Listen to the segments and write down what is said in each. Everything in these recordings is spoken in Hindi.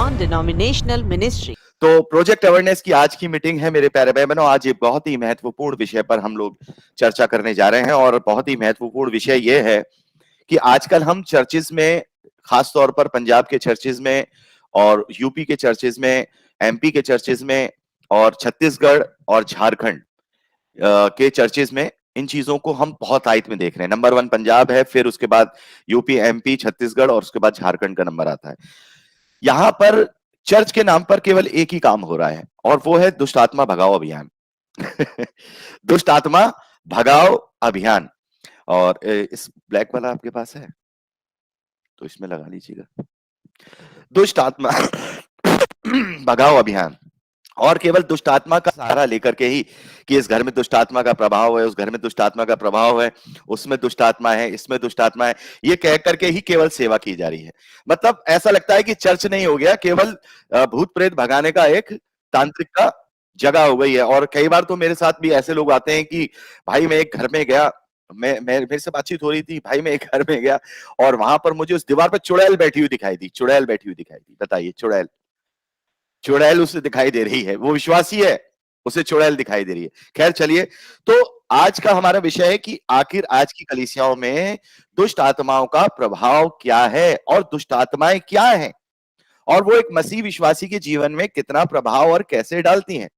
non-denominational ministry. तो प्रोजेक्ट अवेयरनेस की आज की मीटिंग है मेरे प्यारे भाई बहनों। आज एक बहुत ही महत्वपूर्ण विषय पर हम लोग चर्चा करने जा रहे हैं और बहुत ही महत्वपूर्ण विषय ये है कि आजकल हम चर्चेस में, खास तौर पर पंजाब के चर्चेस में और यूपी के चर्चेस में, एमपी के चर्चेस में और छत्तीसगढ़ और झारखंड के चर्चेस में इन चीजों को हम बहुत आयत में देख रहे हैं। नंबर 1 पंजाब है, फिर उसके बाद यूपी, एमपी, छत्तीसगढ़ और उसके बाद झारखंड का नंबर आता है। यहां पर चर्च के नाम पर केवल एक ही काम हो रहा है और वो है दुष्ट आत्मा भगाओ अभियान। दुष्ट आत्मा भगाओ अभियान। और इस ब्लैक वाला आपके पास है तो इसमें लगा लीजिएगा, दुष्ट आत्मा भगाओ अभियान। और केवल दुष्ट आत्मा का सहारा लेकर के ही कि इस घर में दुष्ट आत्मा का प्रभाव है, उस घर में दुष्ट आत्मा का प्रभाव है, उसमें दुष्ट आत्मा है, इसमें दुष्ट आत्मा है, ये कह करके ही केवल सेवा की जा रही है। मतलब ऐसा लगता है कि चर्च नहीं हो गया, केवल भूत प्रेत भगाने का एक तांत्रिक का जगह हो गई है। और कई बार तो मेरे साथ भी ऐसे लोग आते हैं कि भाई मैं एक घर में गया, मेरे से बातचीत हो रही थी, भाई मैं एक घर में गया और वहां पर मुझे उस दीवार पर चुड़ैल बैठी हुई दिखाई दी, चुड़ैल बैठी हुई दिखाई दी। बताइए, चुड़ैल, चुड़ैल उसे दिखाई दे रही है, वो विश्वासी है, उसे चुड़ैल दिखाई दे रही है। खैर चलिए, तो आज का हमारा विषय है कि आखिर आज की कलीसियाओं में दुष्ट आत्माओं का प्रभाव क्या है और दुष्ट आत्माएं क्या हैं और वो एक मसीह विश्वासी के जीवन में कितना प्रभाव और कैसे डालती हैं,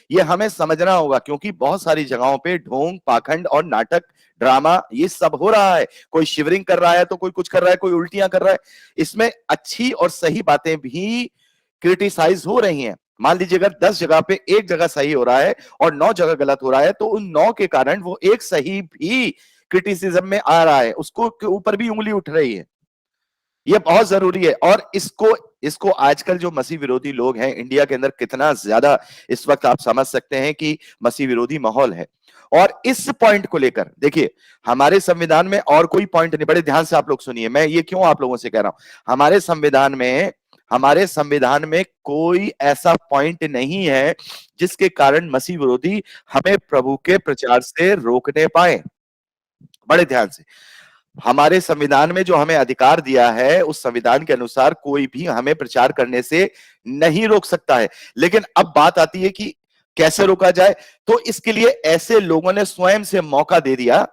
ये हमें समझना होगा। क्योंकि बहुत सारी जगहों पे ढोंग, पाखंड और नाटक, ड्रामा ये सब हो रहा है। कोई शिवरिंग कर रहा है तो कोई कुछ कर रहा है, कोई उल्टियां कर रहा है। इसमें अच्छी और सही बातें भी क्रिटिसाइज हो रही हैं। मान लीजिए अगर 10 जगह पे एक जगह सही हो रहा है और 9 जगह गलत हो रहा है, तो उन 9 के कारण वो एक सही भी क्रिटिसिज्म में आ रहा है, उसको के ऊपर भी उंगली उठ रही है। ये बहुत जरूरी है। और इसको आजकल जो मसीह विरोधी लोग हैं इंडिया के अंदर, कितना ज्यादा इस वक्त आप समझ सकते हैं कि मसीह विरोधी माहौल है। और इस पॉइंट को लेकर देखिए, हमारे संविधान में और कोई पॉइंट नहीं, बड़े ध्यान से आप लोग सुनिए, मैं ये क्यों आप लोगों से कह रहा हूं। हमारे संविधान में कोई ऐसा पॉइंट नहीं है जिसके कारण मसीह विरोधी हमें प्रभु के प्रचार से रोकने पाए। बड़े ध्यान से, हमारे संविधान में जो हमें अधिकार दिया है उस संविधान के अनुसार कोई भी हमें प्रचार करने से नहीं रोक सकता है। लेकिन अब बात आती है कि कैसे रोका जाए। तो इसके लिए ऐसे लोगों ने स्वयं से मौका दे दिया,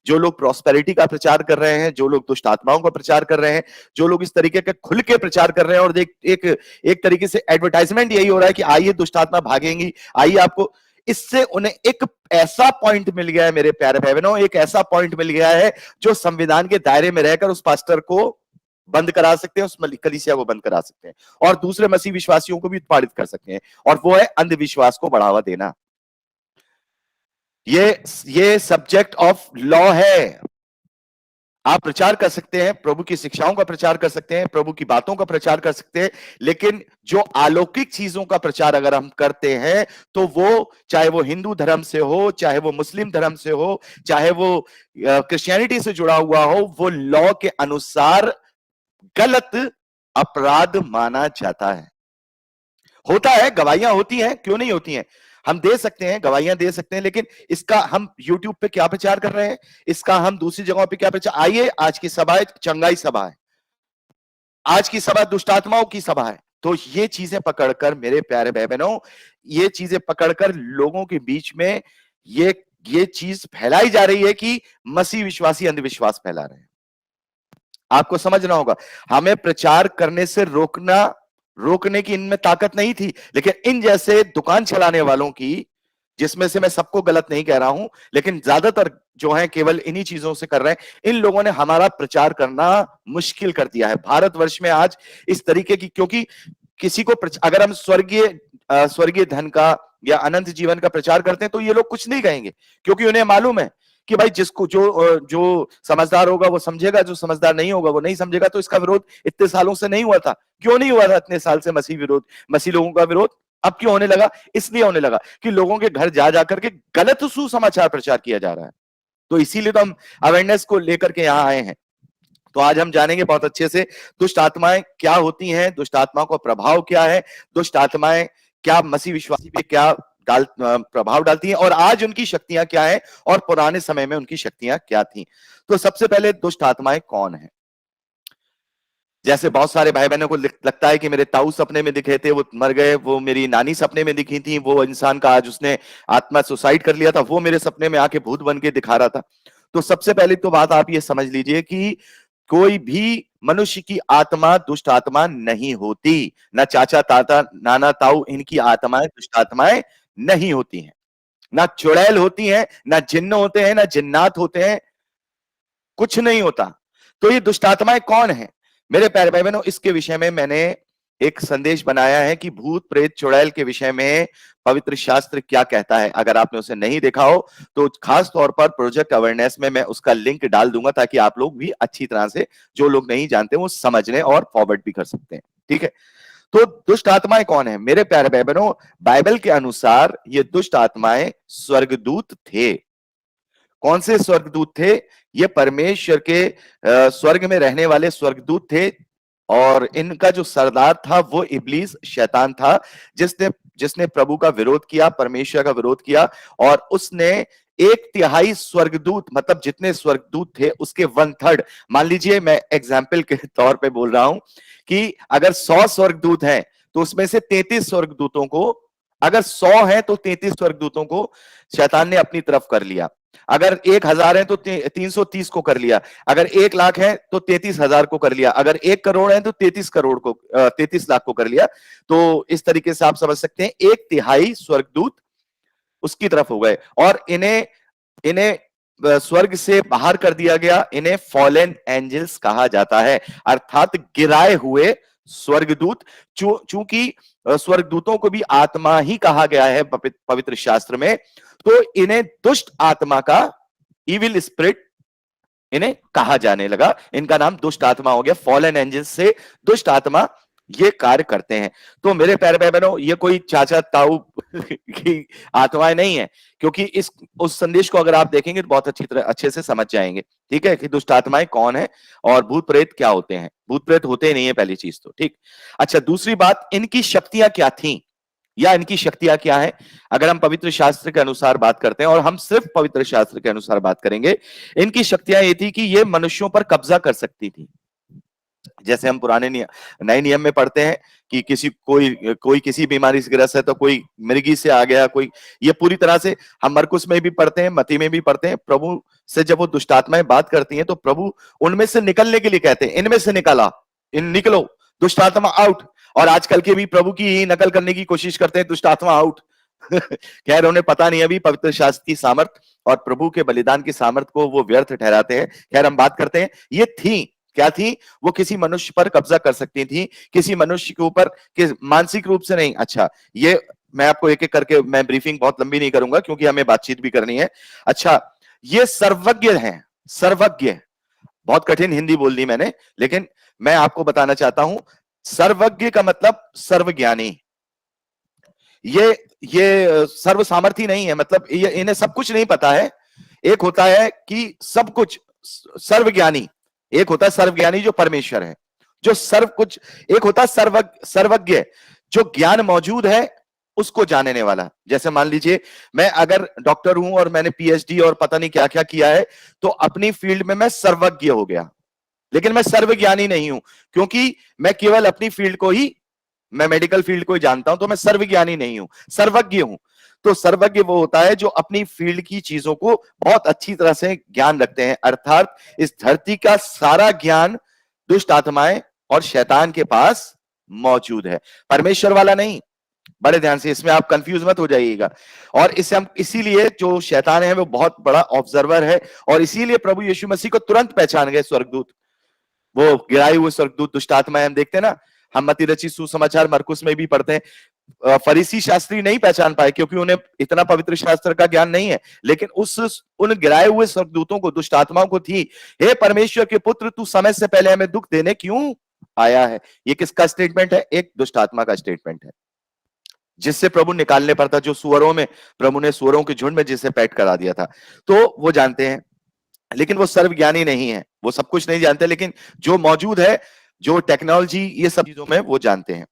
जो लोग प्रॉस्पेरिटी का प्रचार कर रहे हैं, जो लोग दुष्ट आत्माओं का प्रचार कर रहे हैं, जो लोग इस तरीके के खुल के प्रचार कर रहे हैं। और एक तरीके से एडवर्टाइजमेंट यही हो रहा है कि आइए दुष्ट आत्मा भागेंगी, आइए आपको। इससे उन्हें एक ऐसा पॉइंट मिल गया है मेरे प्यारे भाई बहनों, एक ऐसा पॉइंट मिल गया है जो संविधान के दायरे में रहकर उस पास्टर को बंद करा सकते हैं, उस कलीसिया को बंद करा सकते हैं और दूसरे मसीह विश्वासियों को भी उत्पादित कर सकते हैं। और वो है अंधविश्वास को बढ़ावा देना। ये सब्जेक्ट ऑफ लॉ है। आप प्रचार कर सकते हैं, प्रभु की शिक्षाओं का प्रचार कर सकते हैं, प्रभु की बातों का प्रचार कर सकते हैं, लेकिन जो अलौकिक चीजों का प्रचार अगर हम करते हैं तो वो, चाहे वो हिंदू धर्म से हो, चाहे वो मुस्लिम धर्म से हो, चाहे वो क्रिश्चियनिटी से जुड़ा हुआ हो, वो लॉ के अनुसार गलत अपराध माना जाता है। होता है, गवाहियां होती हैं, क्यों नहीं होती हैं, हम दे सकते हैं, गवाहियां दे सकते हैं, लेकिन इसका हम YouTube पे क्या प्रचार कर रहे हैं, इसका हम दूसरी जगहों पे क्या प्रचार। आइए, आज की सभा एक चंगाई सभा है, आज की सभा दुष्टात्माओं की सभा है। तो ये चीजें पकड़कर मेरे प्यारे भाई बहनों, ये चीजें पकड़कर लोगों के बीच में ये चीज फैलाई जा रही है कि मसीह विश्वासी अंधविश्वास फैला रहे हैं। आपको समझना होगा, हमें प्रचार करने से रोकने की इनमें ताकत नहीं थी, लेकिन इन जैसे दुकान चलाने वालों की, जिसमें से मैं सबको गलत नहीं कह रहा हूं, लेकिन ज्यादातर जो है केवल इन्हीं चीजों से कर रहे हैं, इन लोगों ने हमारा प्रचार करना मुश्किल कर दिया है भारतवर्ष में आज इस तरीके की। क्योंकि किसी को अगर हम स्वर्गीय धन का या अनंत जीवन का प्रचार करते हैं तो ये लोग कुछ नहीं कहेंगे, क्योंकि उन्हें मालूम है कि भाई जिसको जो समझदार होगा वो समझेगा, जो समझदार नहीं होगा वो नहीं समझेगा। तो इसका विरोध इतने सालों से नहीं हुआ था। क्यों नहीं हुआ था इतने साल से मसीह लोगों का विरोध? अब क्यों होने लगा? इसलिए होने लगा कि लोगों के घर जा जाकर के गलत सुसमाचार प्रचार किया जा रहा है। तो इसीलिए तो हम अवेयरनेस को लेकर के यहां आए हैं। तो आज हम जानेंगे बहुत अच्छे से दुष्ट आत्माएं क्या होती हैं, दुष्ट आत्माओं का प्रभाव क्या है, दुष्ट आत्माएं क्या मसीह विश्वासी पे क्या प्रभाव डालती हैं और आज उनकी शक्तियां क्या हैं और पुराने समय में उनकी शक्तियां क्या थी। तो सबसे पहले दुष्ट आत्माएं कौन है? जैसे बहुत सारे भाई बहनों को लगता है कि मेरे ताऊ सपने में दिखे थे, वो मर गए, वो मेरी नानी सपने में दिखी थी, वो इंसान का आज उसने आत्मा सुसाइड कर लिया था, वो मेरे सपने में आके भूत बन के दिखा रहा था। तो सबसे पहले तो बात आप ये समझ लीजिए कि कोई भी मनुष्य की आत्मा दुष्ट आत्मा नहीं होती। ना चाचा ताता नाना ताऊ इनकी आत्माएं दुष्ट आत्माएं नहीं होती हैं। ना चुड़ैल होती हैं, ना जिन्न होते हैं, ना जिन्नात होते हैं, कुछ नहीं होता। तो ये दुष्ट आत्माएं कौन है मेरे प्यारे भाई बहनों? इसके विषय में मैंने एक संदेश बनाया है कि भूत प्रेत चुड़ैल के विषय में पवित्र शास्त्र क्या कहता है। अगर आपने उसे नहीं देखा हो तो खास तौर पर प्रोजेक्ट अवेयरनेस में मैं उसका लिंक डाल दूंगा, ताकि आप लोग भी अच्छी तरह से, जो लोग नहीं जानते वो समझने और फॉरवर्ड भी कर सकते हैं। ठीक है, तो दुष्ट आत्माएं कौन है मेरे प्यारे भाई बहनों? बाइबल के अनुसार ये दुष्ट आत्माएं स्वर्गदूत थे। कौन से स्वर्गदूत थे? ये परमेश्वर के स्वर्ग में रहने वाले स्वर्गदूत थे, और इनका जो सरदार था वो इब्लीस शैतान था, जिसने जिसने प्रभु का विरोध किया, परमेश्वर का विरोध किया, और उसने 1/3 स्वर्गदूत, मतलब जितने स्वर्गदूत थे उसके 1/3, मान लीजिए मैं एग्जाम्पल के तौर पे बोल रहा हूं कि अगर 100 स्वर्गदूत हैं तो उसमें से 33 स्वर्गदूतों को, अगर 100 है तो 33 स्वर्गदूतों को शैतान ने अपनी तरफ कर लिया। अगर 1000 है तो 330 को कर लिया। अगर 1 लाख है तो 33,000 को कर लिया। अगर 1 करोड़ है तो 33 करोड़ को 33 लाख को कर लिया। तो इस तरीके से आप समझ सकते हैं 1/3 स्वर्गदूत उसकी तरफ हो गए, और इन्हें इन्हें स्वर्ग से बाहर कर दिया गया। इन्हें फॉलन एंजल्स कहा जाता है, अर्थात गिराए हुए स्वर्गदूत। चूंकि स्वर्गदूतों को भी आत्मा ही कहा गया है पवित्र शास्त्र में, तो इन्हें दुष्ट आत्मा का, इविल स्पिरिट इन्हें कहा जाने लगा। इनका नाम दुष्ट आत्मा हो गया। फॉलन एंजल्स से दुष्ट आत्मा ये कार्य करते हैं। तो मेरे प्यारे भाई बहनों, ये कोई चाचा ताऊ की आत्माएं नहीं है, क्योंकि उस संदेश को अगर आप देखेंगे तो बहुत अच्छे से समझ जाएंगे। ठीक है, कि दुष्ट आत्माएं कौन है और भूत प्रेत क्या होते हैं। भूत प्रेत होते ही नहीं है, पहली चीज तो। ठीक, अच्छा, दूसरी बात, इनकी शक्तियां क्या थी या इनकी शक्तियां क्या है? अगर हम पवित्र शास्त्र के अनुसार बात करते हैं, और हम सिर्फ पवित्र शास्त्र के अनुसार बात करेंगे, इनकी शक्तियां ये थी कि ये मनुष्यों पर कब्जा कर सकती थी। जैसे हम पुराने नए नियम में पढ़ते हैं कि कोई किसी बीमारी से ग्रस्त है तो कोई मृगी से आ गया, कोई, ये पूरी तरह से हम मरकुस में भी पढ़ते हैं, मती में भी पढ़ते हैं। प्रभु से जब वो दुष्ट आत्माएं बात करती हैं तो प्रभु उनमें से निकलने के लिए कहते हैं, इनमें से निकलो, दुष्ट आत्मा आउट। और आजकल के भी प्रभु की ही नकल करने की कोशिश करते हैं, दुष्ट आत्मा आउट। खैर, उन्हें पता नहीं अभी पवित्र शास्त्र की सामर्थ और प्रभु के बलिदान की सामर्थ को वो व्यर्थ ठहराते हैं। खैर, हम बात करते हैं, ये थी क्या थी? वो किसी मनुष्य पर कब्जा कर सकती थी, किसी मनुष्य के ऊपर, मानसिक रूप से नहीं। अच्छा, ये मैं आपको एक एक करके, मैं ब्रीफिंग बहुत लंबी नहीं करूंगा क्योंकि हमें बातचीत भी करनी है। अच्छा, ये सर्वज्ञ हैं। सर्वज्ञ, बहुत कठिन हिंदी बोल दी मैंने, लेकिन मैं आपको बताना चाहता हूं, सर्वज्ञ का मतलब सर्वज्ञानी। ये सर्व सामर्थी नहीं है, मतलब ये इन्हें सब कुछ नहीं पता है। एक होता है कि सब कुछ सर्वज्ञानी, एक होता है सर्वज्ञानी जो परमेश्वर है, जो सर्व कुछ। एक होता है सर्वज्ञ, जो ज्ञान मौजूद है उसको जानने वाला। जैसे मान लीजिए मैं अगर डॉक्टर हूं और मैंने पीएचडी और पता नहीं क्या क्या किया है, तो अपनी फील्ड में मैं सर्वज्ञ हो गया, लेकिन मैं सर्वज्ञानी नहीं हूं, क्योंकि मैं केवल अपनी फील्ड को ही, मैं मेडिकल फील्ड को ही जानता हूं, तो मैं सर्वज्ञानी नहीं हूं, सर्वज्ञ हूं। तो सर्वज्ञ वो होता है जो अपनी फील्ड की चीजों को बहुत अच्छी तरह से ज्ञान रखते हैं, अर्थात इस धरती का सारा ज्ञान दुष्ट आत्माएं और शैतान के पास मौजूद है, परमेश्वर वाला नहीं। बड़े ध्यान से, इसमें आप कंफ्यूज मत हो जाइएगा। और इसे हम, इसीलिए जो शैतान है वो बहुत बड़ा ऑब्जर्वर है, और इसीलिए प्रभु यीशु मसीह को तुरंत पहचान गए स्वर्गदूत, वो गिराए हुए स्वर्गदूत दुष्ट आत्माएं। हम देखते हैं ना, हम मती रची सुसमाचार मरकुस में भी पढ़ते हैं, फरीसी शास्त्री नहीं पहचान पाए क्योंकि उन्हें इतना पवित्र शास्त्र का ज्ञान नहीं है, लेकिन उन गिराए हुए स्वर्गदूतों को, दुष्ट आत्माओं को थी, हे परमेश्वर के पुत्र, तू समय से पहले हमें दुख देने क्यों आया है? ये किसका स्टेटमेंट है? एक दुष्ट आत्मा का स्टेटमेंट है, जिससे प्रभु निकालने पर था, जो सुअरों में, प्रभु ने सुअरों के झुंड में जिसे पैट करा दिया था। तो वो जानते हैं, लेकिन वो सर्वज्ञानी नहीं है, वो सब कुछ नहीं जानते, लेकिन जो मौजूद है, जो टेक्नोलॉजी, ये सब चीजों में वो जानते हैं।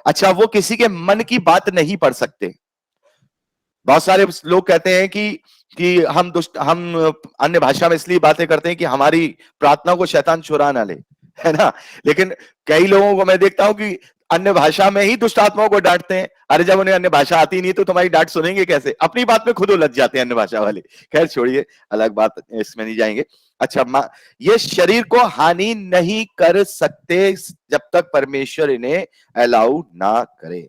अच्छा, वो किसी के मन की बात नहीं पढ़ सकते। बहुत सारे लोग कहते हैं कि हम अन्य भाषा में इसलिए बातें करते हैं कि हमारी प्रार्थना को शैतान चुरा ना ले। है ना। लेकिन कई लोगों को मैं देखता हूं कि अन्य भाषा में ही दुष्ट आत्माओं को डांटते हैं। अरे जब उन्हें अन्य भाषा आती नहीं तो तुम्हारी डांट सुनेंगे कैसे, अपनी बात में खुद उलझ जाते हैं अन्य भाषा वाले। खैर छोड़िए, अलग बात, इसमें नहीं जाएंगे। अच्छा, ये शरीर को हानि नहीं कर सकते जब तक परमेश्वर इन्हें अलाउ ना करे।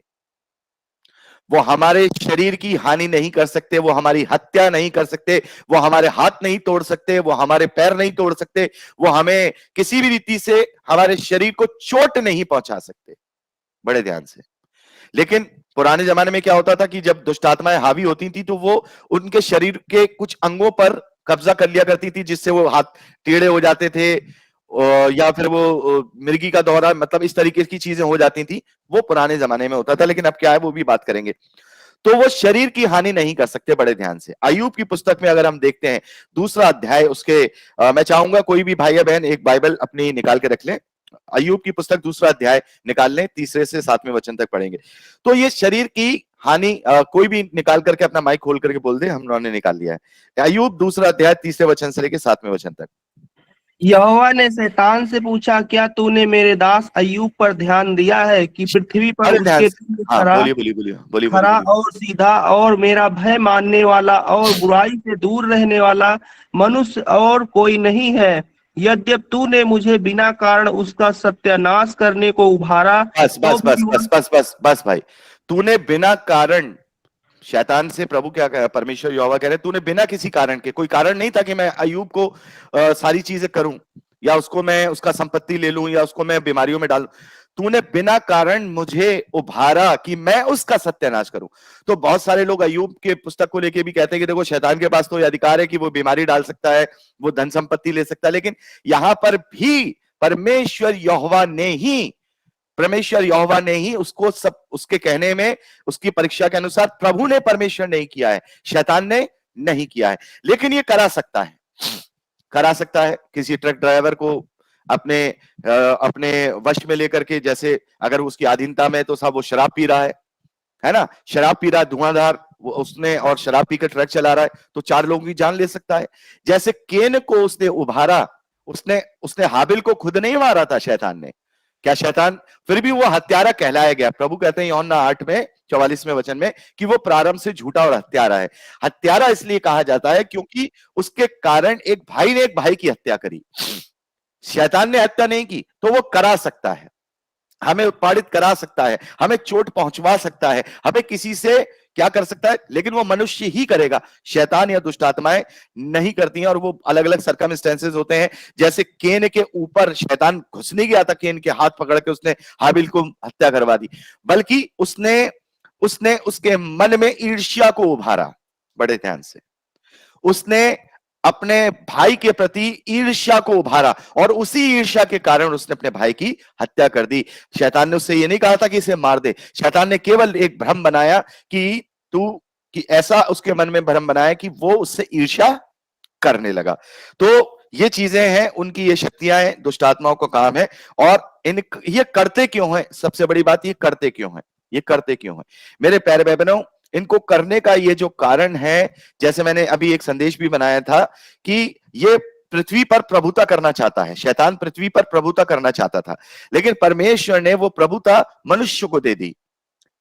वो हमारे शरीर की हानि नहीं कर सकते, वो हमारी हत्या नहीं कर सकते, वो हमारे हाथ नहीं तोड़ सकते, वो हमारे पैर नहीं तोड़ सकते, वो हमें किसी भी रीति से हमारे शरीर को चोट नहीं पहुंचा सकते। बड़े ध्यान से। लेकिन पुराने जमाने में क्या होता था कि जब दुष्ट आत्माएं हावी होती थी तो वो उनके शरीर के कुछ अंगों पर कब्जा कर लिया करती थी, जिससे वो हाथ टेढ़े हो जाते थे, या फिर वो मिर्गी का दौरा, मतलब इस तरीके की चीजें हो जाती थी। वो पुराने जमाने में होता था, लेकिन अब क्या है वो भी बात करेंगे। तो वो शरीर की हानि नहीं कर सकते। बड़े ध्यान से अय्यूब की पुस्तक में अगर हम देखते हैं, दूसरा अध्याय उसके, मैं चाहूंगा कोई भी भाई या बहन एक बाइबल अपनी निकाल के रख लें। अय्यूब की पुस्तक दूसरा अध्याय निकाल लें, 3 से 7वें वचन तक पढ़ेंगे। तो ये शरीर की हानि, कोई भी निकाल करके अपना माइक खोल करके बोल दे, हम लोगों ने निकाल लिया है। अय्यूब दूसरा अध्याय 3 वचन से लेकर 7वें वचन तक। यहोवा ने शैतान से पूछा, क्या तूने मेरे दास अय्यूब पर ध्यान दिया है कि पृथ्वी पर बड़े ध्यान उसके से, हाँ, खरा बोलिए बोलिए बोलिए बोलिए बोलिए खरा बोलिए। और सीधा और मेरा भय मानने वाला और बुराई से दूर रहने वाला मनुष्य और कोई नहीं है। यद्यपि तूने मुझे बिना कारण उसका सत्यानाश करने को उभारा, बस तो बस भी बस बस बस बस बस भाई, तूने बिना कारण, शैतान से प्रभु क्या कह, परमेश्वर यहोवा कह रहे, तूने बिना किसी कारण के, कोई कारण नहीं था कि मैं अय्यूब को सारी चीजें करूं, या उसको मैं उसका संपत्ति ले लूं, या उसको मैं बीमारियों में डालूं। तूने बिना कारण मुझे उभारा कि मैं उसका सत्यानाश करूं। तो बहुत सारे लोग अय्यूब के पुस्तक को लेके भी कहते हैं कि देखो शैतान के पास तो ये अधिकार है कि वो बीमारी डाल सकता है, वो धन संपत्ति ले सकता है, लेकिन यहां पर भी परमेश्वर यहोवा ने ही उसको सब, उसके कहने में, उसकी परीक्षा के अनुसार प्रभु ने, परमेश्वर नहीं किया है, शैतान ने नहीं किया है। लेकिन ये करा सकता है किसी ट्रक ड्राइवर को अपने वश में लेकर के, जैसे अगर उसकी अधीनता में तो साहब वो शराब पी रहा है ना, शराब पी रहा है, धुआंधार उसने, और शराब पीकर ट्रक चला रहा है, तो 4 लोगों की जान ले सकता है। जैसे केन को उसने उभारा, उसने उसने हाबिल को खुद नहीं मारा था शैतान ने, क्या शैतान, फिर भी वो हत्यारा कहलाया गया। प्रभु कहते हैं यूहन्ना 8 में 44वें वचन में कि वो प्रारंभ से झूठा और हत्यारा है। हत्यारा इसलिए कहा जाता है क्योंकि उसके कारण एक भाई ने एक भाई की हत्या करी। शैतान ने हत्या नहीं की, तो वो करा सकता है, हमें उत्पादित करा सकता है, हमें चोट पहुंचवा सकता है, हमें किसी से क्या कर सकता है, लेकिन वो मनुष्य ही करेगा, शैतान या दुष्ट आत्माएं नहीं करती हैं। और वो अलग अलग सर्कमस्टेंसेस होते हैं। जैसे केन के ऊपर शैतान घुस नहीं गया था, केन के हाथ पकड़ के उसने हाबिल को हत्या करवा दी, बल्कि उसने उसने उसके मन में ईर्ष्या को उभारा। बड़े ध्यान से, उसने अपने भाई के प्रति ईर्ष्या को उभारा, और उसी ईर्ष्या के कारण उसने अपने भाई की हत्या कर दी। शैतान ने उससे ये नहीं कहा था कि इसे मार दे, शैतान ने केवल एक भ्रम बनाया कि कि ऐसा उसके मन में भ्रम बनाया कि वो उससे ईर्ष्या करने लगा। तो ये चीजें हैं, उनकी ये शक्तियां हैं, दुष्ट आत्माओं का काम है। और ये करते क्यों है, सबसे बड़ी बात, ये करते क्यों है, ये करते क्यों है मेरे प्यारे भाई बहनों। इनको करने का ये जो कारण है, जैसे मैंने अभी एक संदेश भी बनाया था कि ये पृथ्वी पर प्रभुता करना चाहता है, शैतान पृथ्वी पर प्रभुता करना चाहता था, लेकिन परमेश्वर ने वो प्रभुता मनुष्य को दे दी,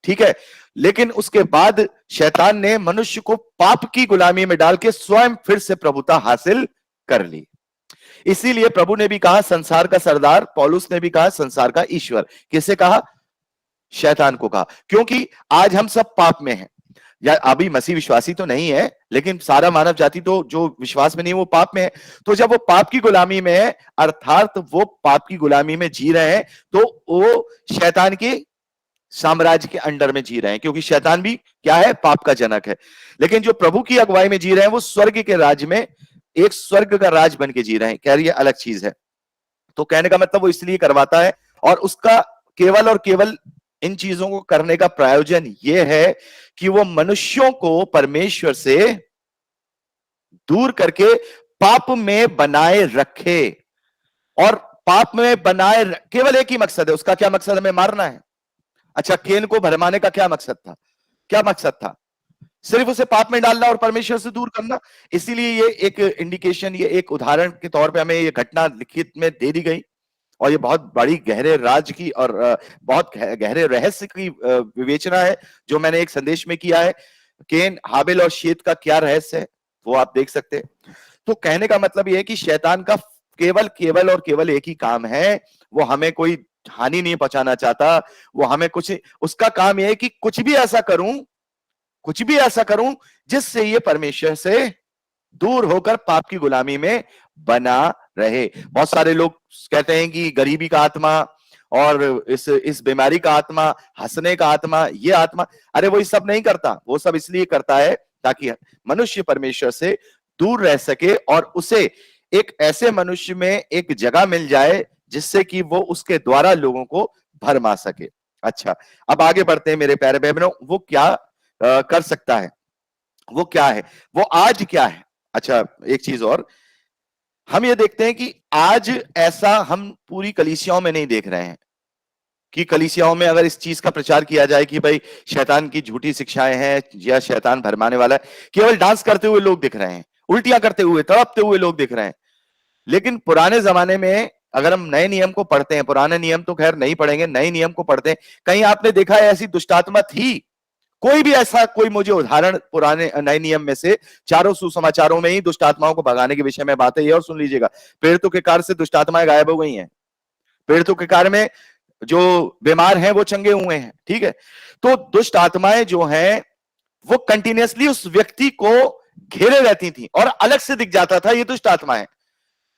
ठीक है। लेकिन उसके बाद शैतान ने मनुष्य को पाप की गुलामी में डाल के स्वयं फिर से प्रभुता हासिल कर ली। इसीलिए प्रभु ने भी कहा संसार का सरदार, पौलुस ने भी कहा संसार का ईश्वर। किसे कहा? शैतान को कहा, क्योंकि आज हम सब पाप में हैं। या अभी मसीह विश्वासी तो नहीं है, लेकिन सारा मानव जाति तो जो विश्वास में नहीं वो पाप में है। तो जब वो पाप की गुलामी में है, अर्थात वो पाप की गुलामी में जी रहे हैं, तो वो शैतान के साम्राज्य के अंडर में जी रहे हैं, क्योंकि शैतान भी क्या है? पाप का जनक है। लेकिन जो प्रभु की अगुवाई में जी रहे हैं, वो स्वर्ग के राज में एक स्वर्ग का राज बन के जी रहे हैं। कह रही है अलग चीज है। तो कहने का मतलब वो इसलिए करवाता है, और उसका केवल और केवल इन चीजों को करने का प्रयोजन यह है कि वो मनुष्यों को परमेश्वर से दूर करके पाप में बनाए रखे। और पाप में बनाए केवल एक ही मकसद है उसका। क्या मकसद? हमें मारना है। अच्छा, केन को भरमाने का क्या मकसद था? क्या मकसद था? सिर्फ उसे पाप में डालना और परमेश्वर से दूर करना। इसीलिए ये एक इंडिकेशन, ये एक उदाहरण के तौर पे हमें ये घटना लिखित में दे दी गई। और ये बहुत बड़ी गहरे राज की और बहुत गहरे रहस्य की विवेचना है जो मैंने एक संदेश में किया है। केन, हाबिल और शेत का क्या रहस्य है वो आप देख सकते हैं। तो कहने का मतलब ये है कि शैतान का केवल और केवल एक ही काम है, वो हमें कोई हानि नहीं पहुंचाना चाहता। वो हमें कुछ, उसका काम यह है कि कुछ भी ऐसा करूं जिससे ये परमेश्वर से दूर होकर पाप की गुलामी में बना रहे। बहुत सारे लोग कहते हैं कि गरीबी का आत्मा और इस बीमारी का आत्मा, हंसने का आत्मा, ये आत्मा, अरे वो ये सब नहीं करता। वो सब इसलिए करता है ताकि मनुष्य परमेश्वर से दूर रह सके और उसे एक ऐसे मनुष्य में एक जगह मिल जाए जिससे कि वो उसके द्वारा लोगों को भरमा सके। अच्छा, अब आगे बढ़ते हैं मेरे प्यारे बहनों। वो क्या कर सकता है, वो क्या है, वो आज क्या है। अच्छा, एक चीज और हम ये देखते हैं कि आज ऐसा हम पूरी कलीसियाओं में नहीं देख रहे हैं कि कलीसियाओं में अगर इस चीज का प्रचार किया जाए कि भाई शैतान की झूठी शिक्षाएं हैं या शैतान भरमाने वाला है, केवल डांस करते हुए लोग दिख रहे हैं, उल्टियां करते हुए, तड़पते हुए लोग दिख रहे हैं। लेकिन पुराने जमाने में अगर हम नए नियम को पढ़ते हैं, पुराने नियम तो खैर नहीं पढ़ेंगे, नए नियम को पढ़ते हैं, कहीं आपने देखा है ऐसी दुष्टात्मा थी? कोई भी ऐसा, कोई मुझे उदाहरण पुराने नए नियम में से, चारों सुसमाचारों में ही दुष्टात्माओं को भगाने के विषय में बातें ये, और सुन लीजिएगा, पीड़ितों के कार्य से दुष्टात्माएं गायब हो गई हैं, पीड़ितों के कार्य में जो बीमार हैं वो चंगे हुए हैं। ठीक है, तो दुष्ट आत्माएं जो हैं वो कंटिन्यूअसली उस व्यक्ति को घेरे रहती थी और अलग से दिख जाता था ये दुष्ट आत्माएं।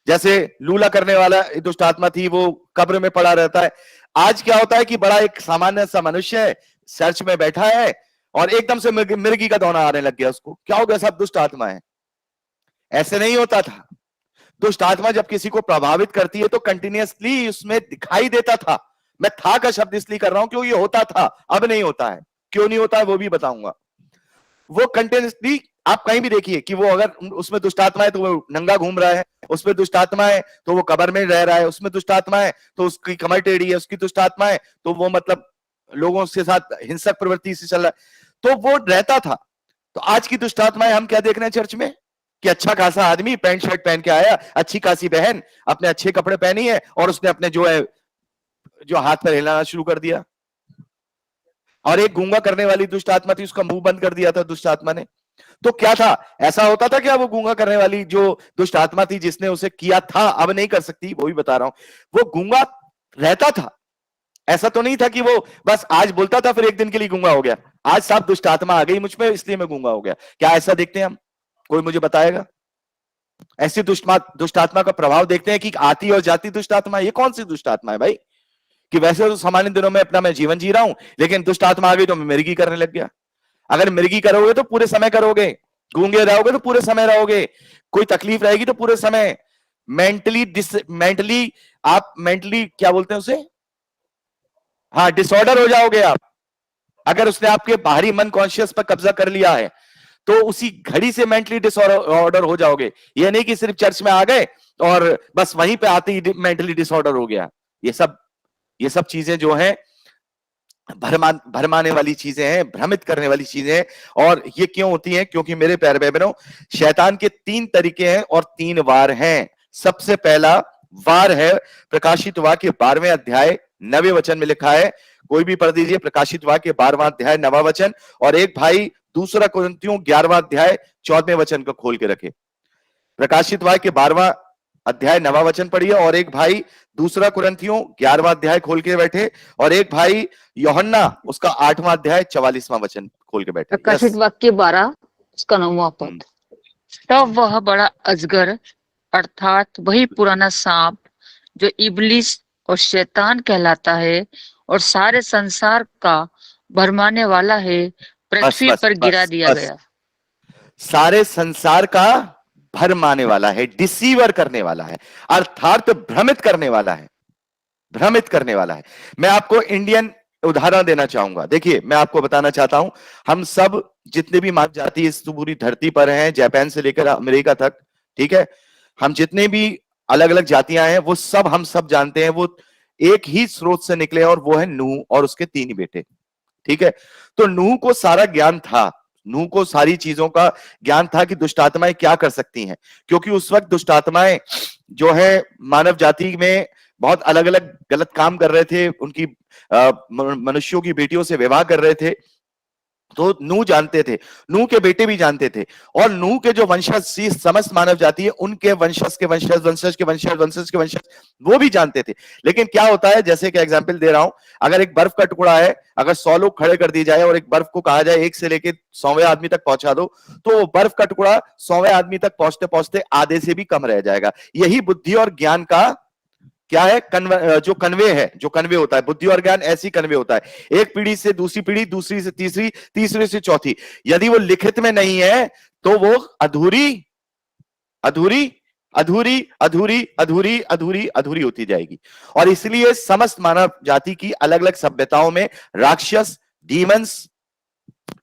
जैसे लूला करने वाला दुष्ट आत्मा थी, वो कब्र में पड़ा रहता है। आज क्या होता है कि बड़ा एक सामान्य सा मनुष्य है, चर्च में बैठा है और एकदम से मिर्गी का दौरा आने लग गया उसको, क्या हो गया, सब दुष्ट आत्मा है। ऐसे नहीं होता था। दुष्ट आत्मा जब किसी को प्रभावित करती है तो कंटिन्यूअसली उसमें दिखाई देता था। मैं था का शब्द इसलिए कर रहा हूं क्योंकि ये होता था, अब नहीं होता है। क्यों नहीं होता है वो भी बताऊंगा। वो कंटिन्यूअसली आप कहीं भी देखिए कि वो अगर उसमें दुष्ट आत्मा है तो वो नंगा घूम रहा है, उसमें दुष्ट आत्मा है तो वो कब्र में रह रहा है, उसमें दुष्ट आत्मा है तो उसकी कमर टेढ़ी है, उसकी दुष्ट आत्मा है तो वो मतलब लोगों के साथ हिंसक प्रवृत्ति से चल रहा है, तो वो रहता था। तो आज की दुष्ट आत्माएं हम क्या देख रहे हैं चर्च में कि अच्छा खासा आदमी पैंट शर्ट पहन के आया, अच्छी खासी बहन अपने अच्छे कपड़े पहनी है और उसने अपने जो हाथ पर हिलाना शुरू कर दिया। और एक गूंगा करने वाली दुष्ट आत्मा थी, उसका मुंह बंद कर दिया था दुष्ट आत्मा ने। तो क्या था, ऐसा होता था क्या? वो गूंगा करने वाली जो दुष्ट आत्मा थी जिसने उसे किया था, अब नहीं कर सकती, वो भी बता रहा हूं। वो गूंगा रहता था, ऐसा तो नहीं था कि वो बस आज बोलता था फिर एक दिन के लिए गूंगा हो गया। आज साहब दुष्ट आत्मा आ गई मुझ में इसलिए मैं गूंगा हो गया। क्या ऐसा देखते हैं हम? कोई मुझे बताएगा? ऐसी दुष्ट आत्मा का प्रभाव देखते हैं कि आती और जाती दुष्ट आत्मा। ये कौन सी दुष्ट आत्मा है भाई? कि वैसे तो सामान्य दिनों में अपना मैं जीवन जी रहा हूं, लेकिन दुष्ट आत्मा आ गई तो मैं मिर्गी करने लग गया। अगर मिर्गी करोगे तो पूरे समय करोगे, गूंगे रहोगे तो पूरे समय रहोगे, कोई तकलीफ रहेगी तो पूरे समय। मेंटली आप क्या बोलते हैं उसे, हाँ, डिसऑर्डर हो जाओगे आप। अगर उसने आपके बाहरी मन कॉन्शियस पर कब्जा कर लिया है तो उसी घड़ी से मेंटली डिसऑर्डर हो जाओगे। ये नहीं कि सिर्फ चर्च में आ गए और बस वहीं पे आते ही मेंटली डिसऑर्डर हो गया। ये सब चीजें जो हैं भरमाने वाली चीजें हैं, भ्रमित करने वाली चीजें हैं। और ये क्यों होती हैं? क्योंकि मेरे प्यारे बहनों, शैतान के 3 तरीके हैं और 3 वार हैं। सबसे पहला वार है प्रकाशित वाक्य 12वें अध्याय 9वें वचन में लिखा है, कोई भी पढ़ दीजिए, प्रकाशित वाक्य 12वां अध्याय 9वां वचन। और एक भाई दूसरा कुरिन्थियों 11वां अध्याय 14वें वचन को खोल के रखे। प्रकाशित वाक्य 12वां अध्याय 9वां वचन पढ़िए, और एक भाई दूसरा कुरिन्थियों 11वां अध्याय खोल के बैठे, और एक भाई यूहन्ना उसका 8वां अध्याय 44वां वचन खोल के बैठे। प्रकाशित वाक्य 12 उसका 9वां पद। तब वह बड़ा अजगर अर्थात वही पुराना सांप जो इबलीस और शैतान कहलाता है और सारे संसार का भरमाने वाला है, पृथ्वी पर गिरा दिया गया। सारे संसार का भरमाने वाला है, डिसीवर करने वाला है, अर्थात भ्रमित करने वाला है, भ्रमित करने वाला है। मैं आपको इंडियन उदाहरण देना चाहूंगा। देखिए, मैं आपको बताना चाहता हूं, हम सब जितने भी मानव जाति इस पूरी धरती पर हैं, जापान से लेकर अमेरिका तक, ठीक है, हम जितने भी अलग अलग जातियां हैं वो सब हम सब जानते हैं वो एक ही स्रोत से निकले, और वो है नूह और उसके 3 बेटे। ठीक है, तो नूह को सारा ज्ञान था, नूह को सारी चीजों का ज्ञान था कि दुष्ट आत्माएं क्या कर सकती हैं, क्योंकि उस वक्त दुष्ट आत्माएं जो है मानव जाति में बहुत अलग अलग गलत काम कर रहे थे, उनकी मनुष्यों की बेटियों से विवाह कर रहे थे, तो नूह जानते थे, नूह के बेटे भी जानते थे, और नूह के जो वंशज सी समस्त मानव जाति है, उनके वंशज के वंशज, वंशज के वंशज, वंशज के वंशज, वो भी जानते थे। लेकिन क्या होता है, जैसे कि एग्जाम्पल दे रहा हूं, अगर एक बर्फ का टुकड़ा है, अगर 100 लोग खड़े कर दिए जाए और एक बर्फ को कहा जाए 1 से लेके 100वें आदमी तक पहुंचा दो, तो वो बर्फ का टुकड़ा 100वें आदमी तक पहुंचते पहुंचते आधे से भी कम रह जाएगा। यही बुद्धि और ज्ञान का क्या है, जो कन्वे है, जो कन्वे होता है, बुद्धि और ज्ञान ऐसी कन्वे होता है, एक पीढ़ी से दूसरी पीढ़ी, दूसरी से तीसरी, तीसरी से चौथी। यदि वो लिखित में नहीं है तो वो अधूरी अधूरी अधूरी अधूरी अधूरी अधूरी अधूरी होती जाएगी। और इसलिए समस्त मानव जाति की अलग अलग सभ्यताओं में राक्षस, डीमंस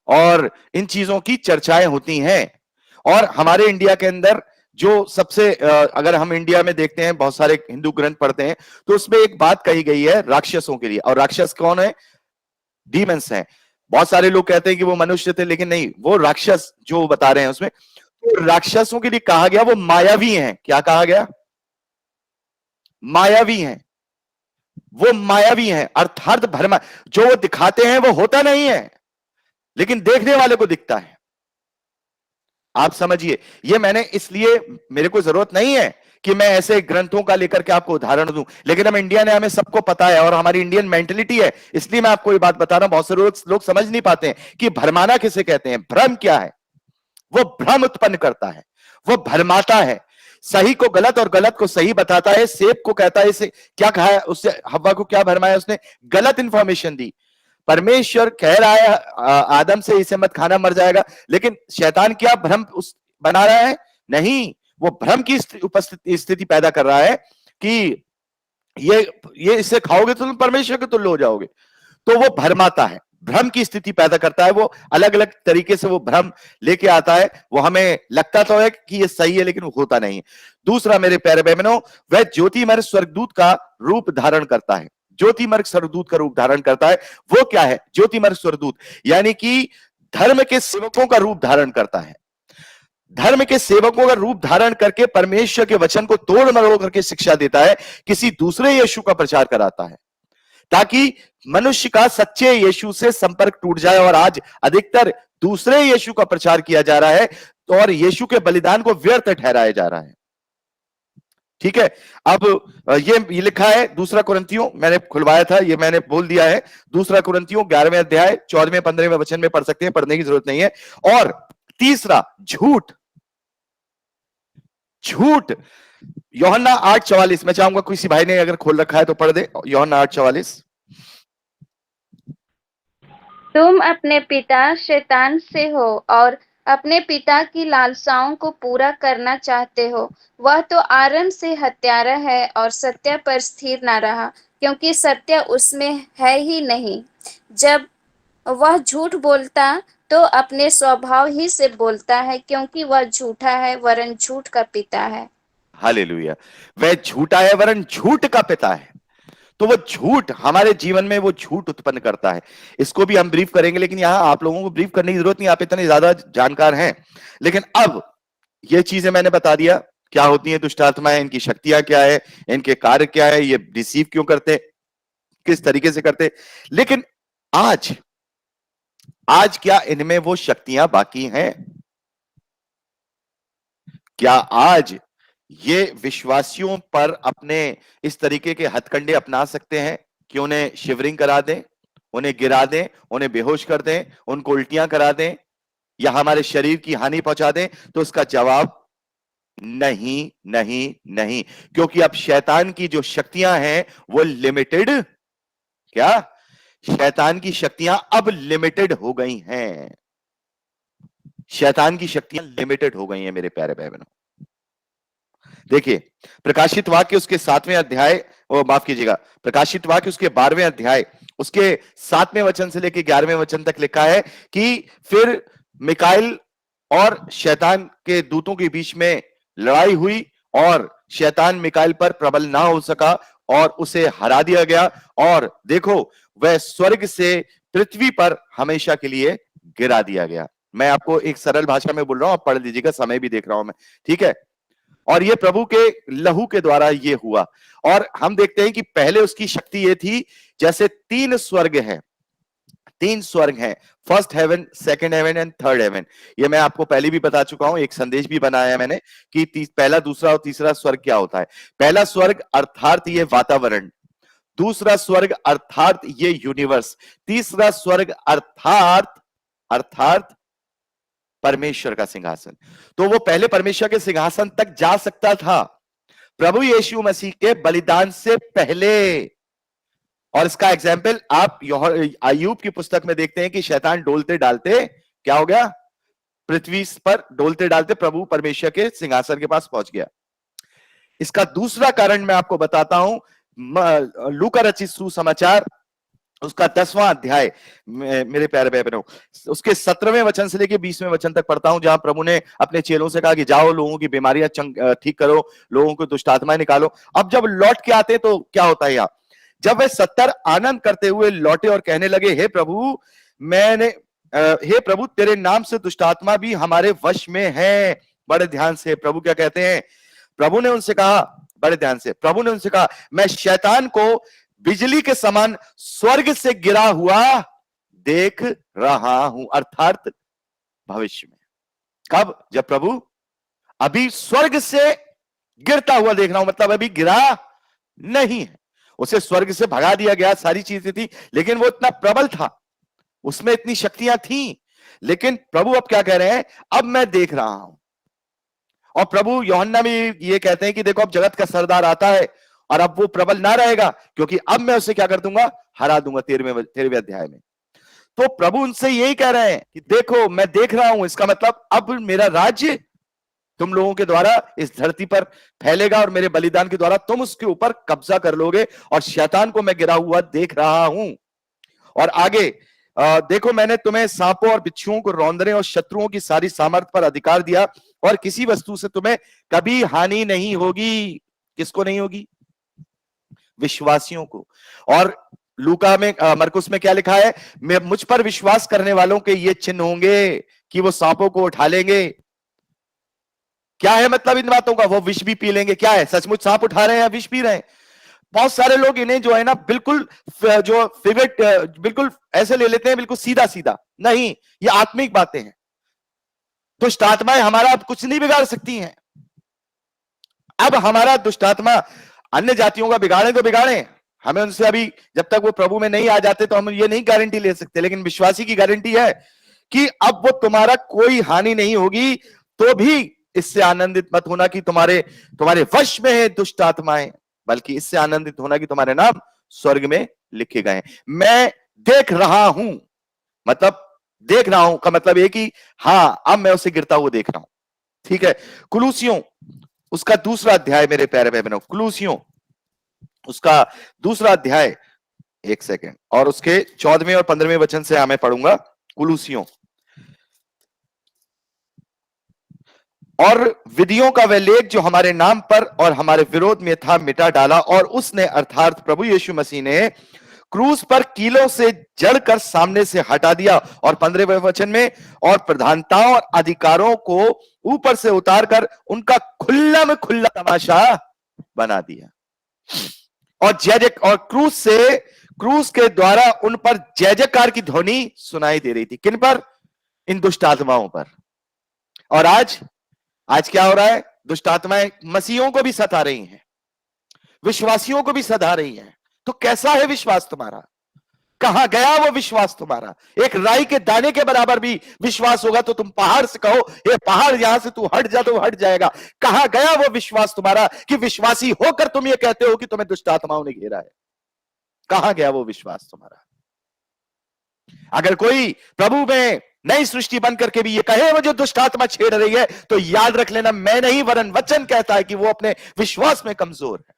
और इन चीजों की चर्चाएं होती हैं। और हमारे इंडिया के अंदर जो सबसे अगर हम इंडिया में देखते हैं, बहुत सारे हिंदू ग्रंथ पढ़ते हैं, तो उसमें एक बात कही गई है राक्षसों के लिए। और राक्षस कौन है? डीमंस हैं। बहुत सारे लोग कहते हैं कि वो मनुष्य थे, लेकिन नहीं, वो राक्षस जो बता रहे हैं उसमें, तो राक्षसों के लिए कहा गया वो मायावी हैं। क्या कहा गया? मायावी हैं। वो मायावी हैं, अर्थात भरमा, जो वो दिखाते हैं वो होता नहीं है, लेकिन देखने वाले को दिखता है। आप समझिए, ये मैंने इसलिए, मेरे को जरूरत नहीं है कि मैं ऐसे ग्रंथों का लेकर के आपको उदाहरण दूं, लेकिन हम इंडिया ने, हमें सबको पता है और हमारी इंडियन मेंटेलिटी है, इसलिए मैं आपको ये बात बता रहा हूं। बहुत से लोग समझ नहीं पाते हैं कि भरमाना किसे कहते हैं। भ्रम क्या है? वो भ्रम उत्पन्न करता है, वो भरमाता है, सही को गलत और गलत को सही बताता है। सेब को कहता है, इसे क्या कहा है, उससे हव्वा को क्या भरमाया उसने? गलत इंफॉर्मेशन दी। परमेश्वर कह रहा है आदम से, इसे मत खाना मर जाएगा, लेकिन शैतान क्या भ्रम बना रहा है? नहीं, वो भ्रम की स्थिति पैदा कर रहा है कि ये इससे खाओगे तो तुम परमेश्वर के तुल्य हो जाओगे। तो वो भरमाता है, भ्रम की स्थिति पैदा करता है। वो अलग अलग तरीके से वो भ्रम लेके आता है। वो हमें लगता तो है कि ये सही है, लेकिन वो होता नहीं है। दूसरा मेरे प्यारे बहनों, वह ज्योतिमय स्वर्गदूत का रूप धारण करता है। ज्योतिमर्ग स्वर्गदूत का रूप धारण करता है। वो क्या है ज्योतिमर्ग स्वर्गदूत? यानी कि धर्म के सेवकों का रूप धारण करता है। धर्म के सेवकों का रूप धारण करके परमेश्वर के वचन को तोड़ मरोड़ करके शिक्षा देता है, किसी दूसरे यीशु का प्रचार कराता है, ताकि मनुष्य का सच्चे यीशु से संपर्क टूट जाए। और आज अधिकतर दूसरे यीशु का प्रचार किया जा रहा है, तो और यीशु के बलिदान को व्यर्थ ठहराया जा रहा है। ठीक है, अब ये लिखा है दूसरा कुरिन्थियों, मैंने खुलवाया था, ये मैंने बोल दिया है। दूसरा कुरिन्थियों 11वें अध्याय 14वें 15वें वचन में पढ़ सकते हैं, पढ़ने की जरूरत नहीं है। और तीसरा, झूठ। झूठ, यूहन्ना 8:44, मैं चाहूंगा किसी भाई ने अगर खोल रखा है तो पढ़ दे, यूहन्ना 8:44। तुम अपने पिता शैतान से हो और अपने पिता की लालसाओं को पूरा करना चाहते हो। वह तो आरंभ से हत्यारा है और सत्य पर स्थिर न रहा, क्योंकि सत्य उसमें है ही नहीं। जब वह झूठ बोलता तो अपने स्वभाव ही से बोलता है, क्योंकि वह झूठा है वरन झूठ का पिता है। हालेलुया। वह झूठा है वरन झूठ का पिता है। तो वो झूठ हमारे जीवन में वो झूठ उत्पन्न करता है। इसको भी हम ब्रीफ करेंगे, लेकिन यहां आप लोगों को ब्रीफ करने की जरूरत नहीं, आप इतने ज्यादा जानकार हैं। लेकिन अब ये चीजें मैंने बता दिया क्या होती हैं दुष्ट आत्माएं, इनकी शक्तियां क्या है, इनके कार्य क्या है, ये रिसीव क्यों करते, किस तरीके से करते। लेकिन आज क्या इनमें वो शक्तियां बाकी हैं? क्या आज ये विश्वासियों पर अपने इस तरीके के हथकंडे अपना सकते हैं कि उन्हें शिवरिंग करा दें, उन्हें गिरा दें, उन्हें बेहोश कर दें, उनको उल्टियां करा दें, या हमारे शरीर की हानि पहुंचा दें? तो उसका जवाब नहीं, नहीं, नहीं। क्योंकि अब शैतान की जो शक्तियां हैं वो लिमिटेड, क्या शैतान की शक्तियां अब लिमिटेड हो गई हैं। शैतान की शक्तियां लिमिटेड हो गई हैं मेरे प्यारे भाई बहनों। देखिए, प्रकाशित वाक्य उसके 7वें अध्याय, माफ कीजिएगा, प्रकाशित वाक्य उसके 12वें अध्याय उसके 7वें वचन से लेकर 11वें वचन तक लिखा है कि फिर मिकाइल और शैतान के दूतों के बीच में लड़ाई हुई और शैतान मिकाइल पर प्रबल ना हो सका और उसे हरा दिया गया। और देखो, वह स्वर्ग से पृथ्वी पर हमेशा के लिए गिरा दिया गया। मैं आपको एक सरल भाषा में बोल रहा हूं, आप पढ़ लीजिएगा, समय भी देख रहा हूं मैं, ठीक है। और ये प्रभु के लहू के द्वारा ये हुआ। और हम देखते हैं कि पहले उसकी शक्ति ये थी जैसे 3 स्वर्ग हैं, 3 स्वर्ग हैं, first heaven, second heaven and third heaven. ये मैं आपको पहले भी बता चुका हूं, एक संदेश भी बनाया है मैंने कि पहला, दूसरा और तीसरा स्वर्ग क्या होता है। पहला स्वर्ग अर्थात ये वातावरण, दूसरा स्वर्ग अर्थात ये यूनिवर्स, तीसरा स्वर्ग अर्थात परमेश्वर का सिंहासन। तो वो पहले परमेश्वर के सिंहासन तक जा सकता था प्रभु यीशु मसीह के बलिदान से पहले। और इसका एग्जाम्पल आप अय्यूब की पुस्तक में देखते हैं कि शैतान डोलते डालते क्या हो गया, पृथ्वी पर डोलते डालते प्रभु परमेश्वर के सिंहासन के पास पहुंच गया। इसका दूसरा कारण मैं आपको बताता हूं, लूका रचित सुसमाचार उसका 10वां अध्याय, मेरे प्यारे भाई बहनों, उसके 17वें वचन से लेके 20वें वचन तक पढ़ता हूं, जहां प्रभु ने अपने चेलों से कहा कि जाओ लोगों की बीमारियां ठीक करो, लोगों को दुष्ट आत्माएं निकालो। अब जब लौट के आते तो क्या होता है, यहाँ जब वे 70 आनंद करते हुए लौटे और कहने लगे, हे प्रभु तेरे नाम से दुष्ट आत्मा भी हमारे वश में है। बड़े ध्यान से प्रभु क्या कहते हैं, प्रभु ने उनसे कहा, बड़े ध्यान से प्रभु ने उनसे कहा, मैं शैतान को बिजली के समान स्वर्ग से गिरा हुआ देख रहा हूं, अर्थात भविष्य में। कब? जब प्रभु अभी स्वर्ग से गिरता हुआ देख रहा हूं, मतलब अभी गिरा नहीं है, उसे स्वर्ग से भगा दिया गया, सारी चीजें थी, लेकिन वो इतना प्रबल था, उसमें इतनी शक्तियां थी। लेकिन प्रभु अब क्या कह रहे हैं, अब मैं देख रहा हूं। और प्रभु यूहन्ना में ये कहते हैं कि देखो अब जगत का सरदार आता है और अब वो प्रबल ना रहेगा, क्योंकि अब मैं उसे क्या कर दूंगा, हरा दूंगा। 13वें अध्याय में तो प्रभु उनसे यही कह रहे हैं कि देखो मैं देख रहा हूं, इसका मतलब अब मेरा राज्य तुम लोगों के द्वारा इस धरती पर फैलेगा और मेरे बलिदान के द्वारा तुम उसके ऊपर कब्जा कर लोगे, और शैतान को मैं गिरा हुआ देख रहा हूं। और आगे देखो मैंने तुम्हें सांपों और बिच्छुओं को रौंदने और शत्रुओं की सारी सामर्थ पर अधिकार दिया, और किसी वस्तु से तुम्हें कभी हानि नहीं होगी। किसको नहीं होगी? विश्वासियों को। और लूका में, मरकुस में क्या लिखा है, मैं मुझ पर विश्वास करने वालों के ये चिन्ह होंगे कि वो सांपों को उठा लेंगे। क्या है मतलब इन बातों का? वो विष भी पी लेंगे। क्या है, सचमुच सांप उठा रहे हैं या विष पी रहे हैं? बहुत सारे लोग इन्हें जो है ना बिल्कुल जो फिवेट बिल्कुल ऐसे ले लेते हैं, बिल्कुल सीधा सीधा। नहीं, ये आत्मिक बातें हैं। दुष्ट आत्माएं हमारा अब कुछ नहीं बिगाड़ सकती हैं। अब हमारा दुष्ट आत्मा अन्य जातियों का बिगाड़े तो बिगाड़े, हमें उनसे अभी जब तक वो प्रभु में नहीं आ जाते तो हम ये नहीं गारंटी ले सकते, लेकिन विश्वासी की गारंटी है कि अब वो तुम्हारा कोई हानि नहीं होगी। तो भी इससे आनंदित मत होना कि तुम्हारे वश में है दुष्ट आत्माएं, बल्कि इससे आनंदित होना कि तुम्हारे नाम स्वर्ग में लिखे गए हैं। मैं देख रहा हूं, मतलब देख रहा हूं का मतलब ये कि हां अब मैं उसे गिरता हुआ देख रहा हूं। ठीक है, कुलूसियों उसका 2रा अध्याय, मेरे प्यारे भाई बहनों, कुलूसियों उसका 2रा अध्याय, एक सेकेंड, और उसके 14वें और 15वें वचन से मैं पढ़ूंगा। कुलूसियों, और विधियों का वह लेख जो हमारे नाम पर और हमारे विरोध में था मिटा डाला, और उसने अर्थात प्रभु यीशु मसीह ने क्रूस पर कीलों से जड़कर सामने से हटा दिया। और 15वें वचन में, और प्रधानताओं और अधिकारों को ऊपर से उतारकर उनका खुल्ला में खुल्ला तमाशा बना दिया। और और क्रूस के द्वारा उन पर जय जयकार की ध्वनि सुनाई दे रही थी। किन पर? इन दुष्ट आत्माओं पर। और आज क्या हो रहा है? दुष्ट आत्माएं मसीहों को भी सता रही हैं, विश्वासियों को भी सता रही हैं। तो कैसा है विश्वास तुम्हारा? कहां गया वो विश्वास तुम्हारा? एक राई के दाने के बराबर भी विश्वास होगा तो तुम पहाड़ से कहो ये पहाड़ यहां से तू हट जा तो हट जाएगा। कहां गया वो विश्वास तुम्हारा कि विश्वासी होकर तुम ये कहते हो कि तुम्हें दुष्ट आत्माओं ने घेरा है? कहां गया वो विश्वास तुम्हारा? अगर कोई प्रभु में नई सृष्टि बन करके भी ये कहे मुझे दुष्ट आत्मा छेड़ रही है, तो याद रख लेना मैं नहीं वरन वचन कहता है कि वो अपने विश्वास में कमजोर है।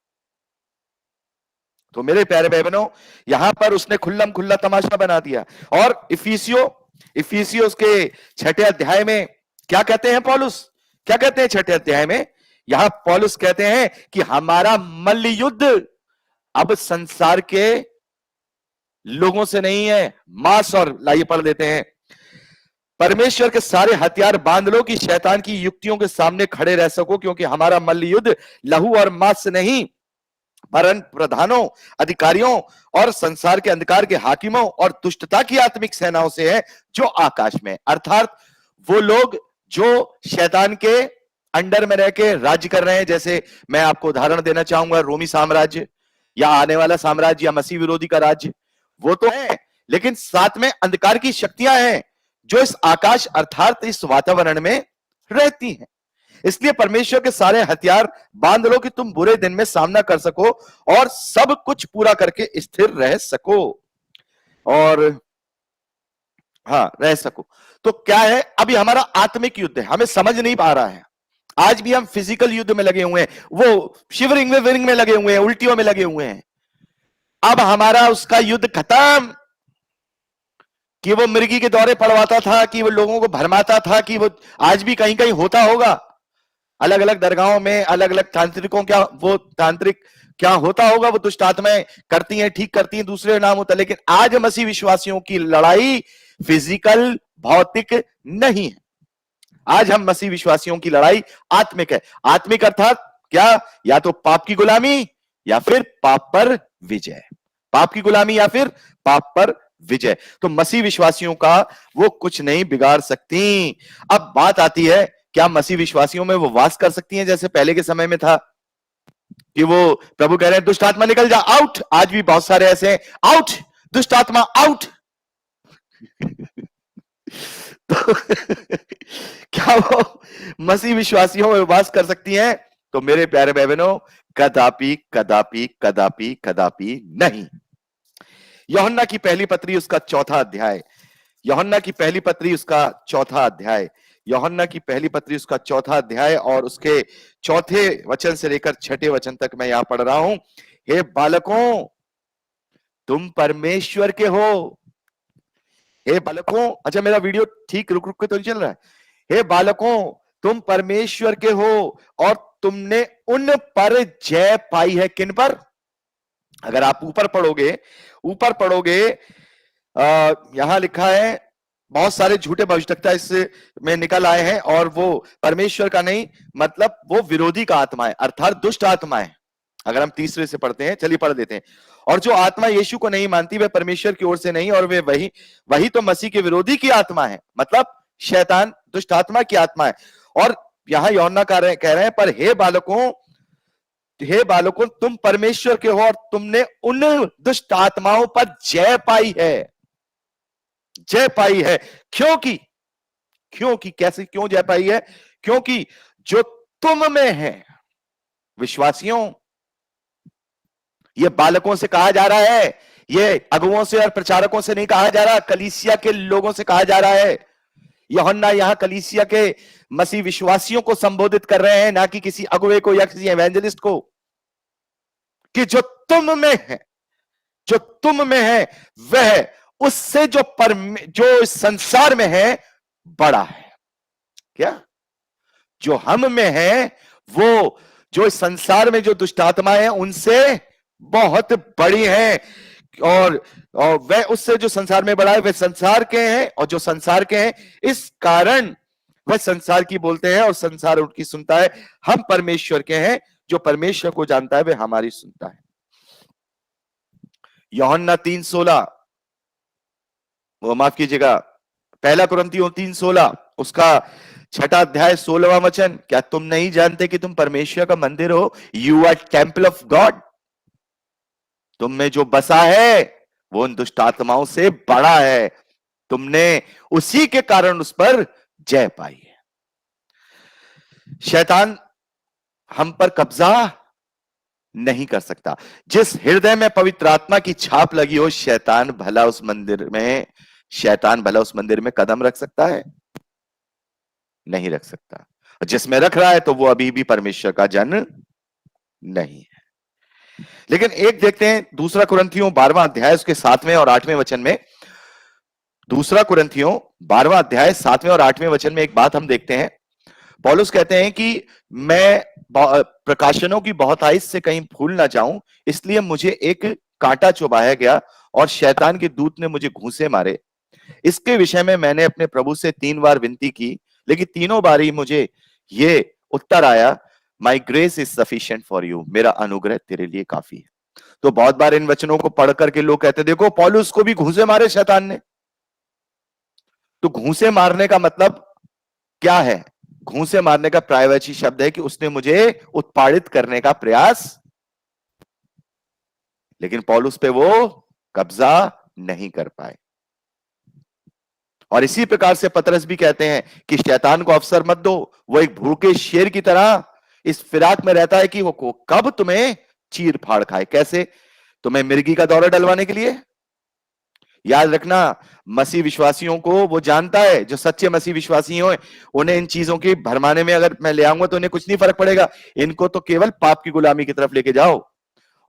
तो मेरे प्यारे भाई बहनों, यहां पर उसने खुल्लम खुल्ला तमाशा बना दिया। और इफिसियो के 6ठे अध्याय में क्या कहते हैं पौलुस? क्या कहते हैं 6ठे अध्याय में? यहां पौलुस कहते हैं कि हमारा मल्ल युद्ध अब संसार के लोगों से नहीं है, मांस और, लाइए पढ़ देते हैं परमेश्वर के सारे हथियार बांध लो कि शैतान की युक्तियों के सामने खड़े रह सको, क्योंकि हमारा मल्ल युद्ध लहू और मांस से नहीं, वरन प्रधानों, अधिकारियों और संसार के अंधकार के हाकिमों और दुष्टता की आत्मिक सेनाओं से है जो आकाश में, अर्थात वो लोग जो शैतान के अंडर में रह के राज्य कर रहे हैं। जैसे मैं आपको उदाहरण देना चाहूंगा, रोमी साम्राज्य या आने वाला साम्राज्य या मसीह विरोधी का राज्य, वो तो है, लेकिन साथ में अंधकार की शक्तियां हैं जो इस आकाश अर्थात इस वातावरण में रहती हैं। इसलिए परमेश्वर के सारे हथियार बांध लो कि तुम बुरे दिन में सामना कर सको और सब कुछ पूरा करके स्थिर रह सको, और रह सको। तो क्या है, अभी हमारा आत्मिक युद्ध है, हमें समझ नहीं पा रहा है। आज भी हम फिजिकल युद्ध में लगे हुए हैं, वो शिवरिंग में विरिंग में लगे हुए हैं, उल्टियों में लगे हुए हैं। अब हमारा उसका युद्ध खत्म, कि वो मिर्गी के दौरे पड़वाता था, कि वो लोगों को भरमाता था, कि वो आज भी कहीं कहीं होता होगा, अलग अलग दरगाहों में अलग अलग तांत्रिकों क्या वो तांत्रिक क्या होता होगा, वो दुष्ट आत्माएं करती हैं, ठीक करती हैं, दूसरे नाम होता है। लेकिन आज मसीह विश्वासियों की लड़ाई फिजिकल भौतिक नहीं है। आज हम मसीह विश्वासियों की लड़ाई आत्मिक है। आत्मिक अर्थात क्या, या तो पाप की गुलामी या फिर पाप पर विजय, पाप की गुलामी या फिर पाप पर विजय। तो मसीह विश्वासियों का वो कुछ नहीं बिगाड़ सकती। अब बात आती है, क्या मसीह विश्वासियों में वो वास कर सकती हैं जैसे पहले के समय में था, कि वो प्रभु कह रहे हैं दुष्ट आत्मा निकल जा, आउट। आज भी बहुत सारे ऐसे हैं, आउट दुष्ट आत्मा आउट। तो क्या वो मसीह विश्वासियों में वास कर सकती हैं? तो मेरे प्यारे बहनों, कदापि कदापि कदापि कदापि नहीं। यूहन्ना की पहली पत्री उसका चौथा अध्याय, यूहन्ना की पहली पत्री उसका चौथा अध्याय, यूहन्ना की पहली पत्री उसका चौथा अध्याय और उसके चौथे वचन से लेकर छठे वचन तक मैं यहां पढ़ रहा हूं। हे बालकों, तुम परमेश्वर के हो। हे बालकों, अच्छा मेरा वीडियो ठीक रुक रुक के तो नहीं चल रहा है। हे बालकों, तुम परमेश्वर के हो और तुमने उन पर जय पाई है। किन पर? अगर आप ऊपर पढ़ोगे यहां लिखा है, बहुत सारे झूठे भविष्यवक्ता इसमें निकल आए हैं और वो परमेश्वर का नहीं, मतलब वो विरोधी का आत्मा है, अर्थात दुष्ट आत्मा है। अगर हम तीसरे से पढ़ते हैं, चलिए पढ़ देते हैं। और जो आत्मा यीशु को नहीं मानती वह परमेश्वर की ओर से नहीं, और वे वही तो मसीह के विरोधी की आत्मा है, मतलब शैतान दुष्ट आत्मा की आत्मा है। और यहां यूहन्ना कह रहे हैं, पर हे बालकों तुम परमेश्वर के हो और तुमने उन दुष्ट आत्माओं पर जय पाई है। जय पाई है क्योंकि कैसे, क्यों जय पाई है? क्योंकि जो तुम में है। विश्वासियों, ये बालकों से कहा जा रहा है, ये अगुओं से और प्रचारकों से नहीं कहा जा रहा, कलीसिया के लोगों से कहा जा रहा है। यूहन्ना यहां कलीसिया के मसीह विश्वासियों को संबोधित कर रहे हैं, ना कि किसी अगुए को या किसी एवेंजलिस्ट को, कि जो तुम में है वह उससे जो इस संसार में है बड़ा है। क्या? जो हम में है वो जो इस संसार में जो दुष्ट आत्माएं हैं उनसे बहुत बड़ी हैं, और वह उससे जो संसार में बड़ा है वह संसार के हैं, और जो संसार के हैं इस कारण वह संसार की बोलते हैं और संसार उनकी सुनता है। हम परमेश्वर के हैं, जो परमेश्वर को जानता है वह हमारी सुनता है। यूहन्ना 3:16, वो माफ कीजिएगा, पहला कुरिन्थियों 3:16 उसका छठा अध्याय 16वां वचन, क्या तुम नहीं जानते कि तुम परमेश्वर का मंदिर हो? You are temple of God. तुम में जो बसा है वो उन दुष्ट आत्माओं से बड़ा है, तुमने उसी के कारण उस पर जय पाई है। शैतान हम पर कब्जा नहीं कर सकता। जिस हृदय में पवित्र आत्मा की छाप लगी हो, शैतान भला उस मंदिर में कदम रख सकता है? नहीं रख सकता। जिसमें रख रहा है तो वो अभी भी परमेश्वर का जन नहीं है। लेकिन एक देखते हैं, दूसरा कुरिन्थियों 12वां अध्याय उसके 7वें और 8वें वचन में, दूसरा कुरिन्थियों 12वां अध्याय 7वें और 8वें वचन में एक बात हम देखते हैं। पौलुस कहते हैं कि मैं प्रकाशनों की बहुतायत से कहीं भूल ना जाऊं, इसलिए मुझे एक कांटा चुभाया गया और शैतान के दूत ने मुझे घूंसे मारे। इसके विषय में मैंने अपने प्रभु से 3 बार विनती की, लेकिन तीनों बार ही मुझे ये उत्तर आया, माई grace is sufficient for you, मेरा अनुग्रह तेरे लिए काफी है। तो बहुत बार इन वचनों को पढ़ करके लोग कहते, देखो पौलुस को भी घूंसे मारे शैतान ने। तो घूंसे मारने का मतलब क्या है? घूंसे मारने का प्रायवाची शब्द है कि उसने मुझे उत्पादित करने का प्रयास, लेकिन पौलुस पे वो कब्जा नहीं कर पाए। और इसी प्रकार से पतरस भी कहते हैं कि शैतान को अवसर मत दो, वो एक भूखे शेर की तरह इस फिराक में रहता है कि वो कब तुम्हें चीर फाड़ खाए। कैसे? तुम्हें मिर्गी का दौरा डलवाने के लिए। याद रखना, मसीह विश्वासियों को वो जानता है, जो सच्चे मसीह विश्वासी हो, उन्हें इन चीजों की भरमाने में अगर मैं ले आऊंगा तो उन्हें कुछ नहीं फर्क पड़ेगा। इनको तो केवल पाप की गुलामी की तरफ लेके जाओ।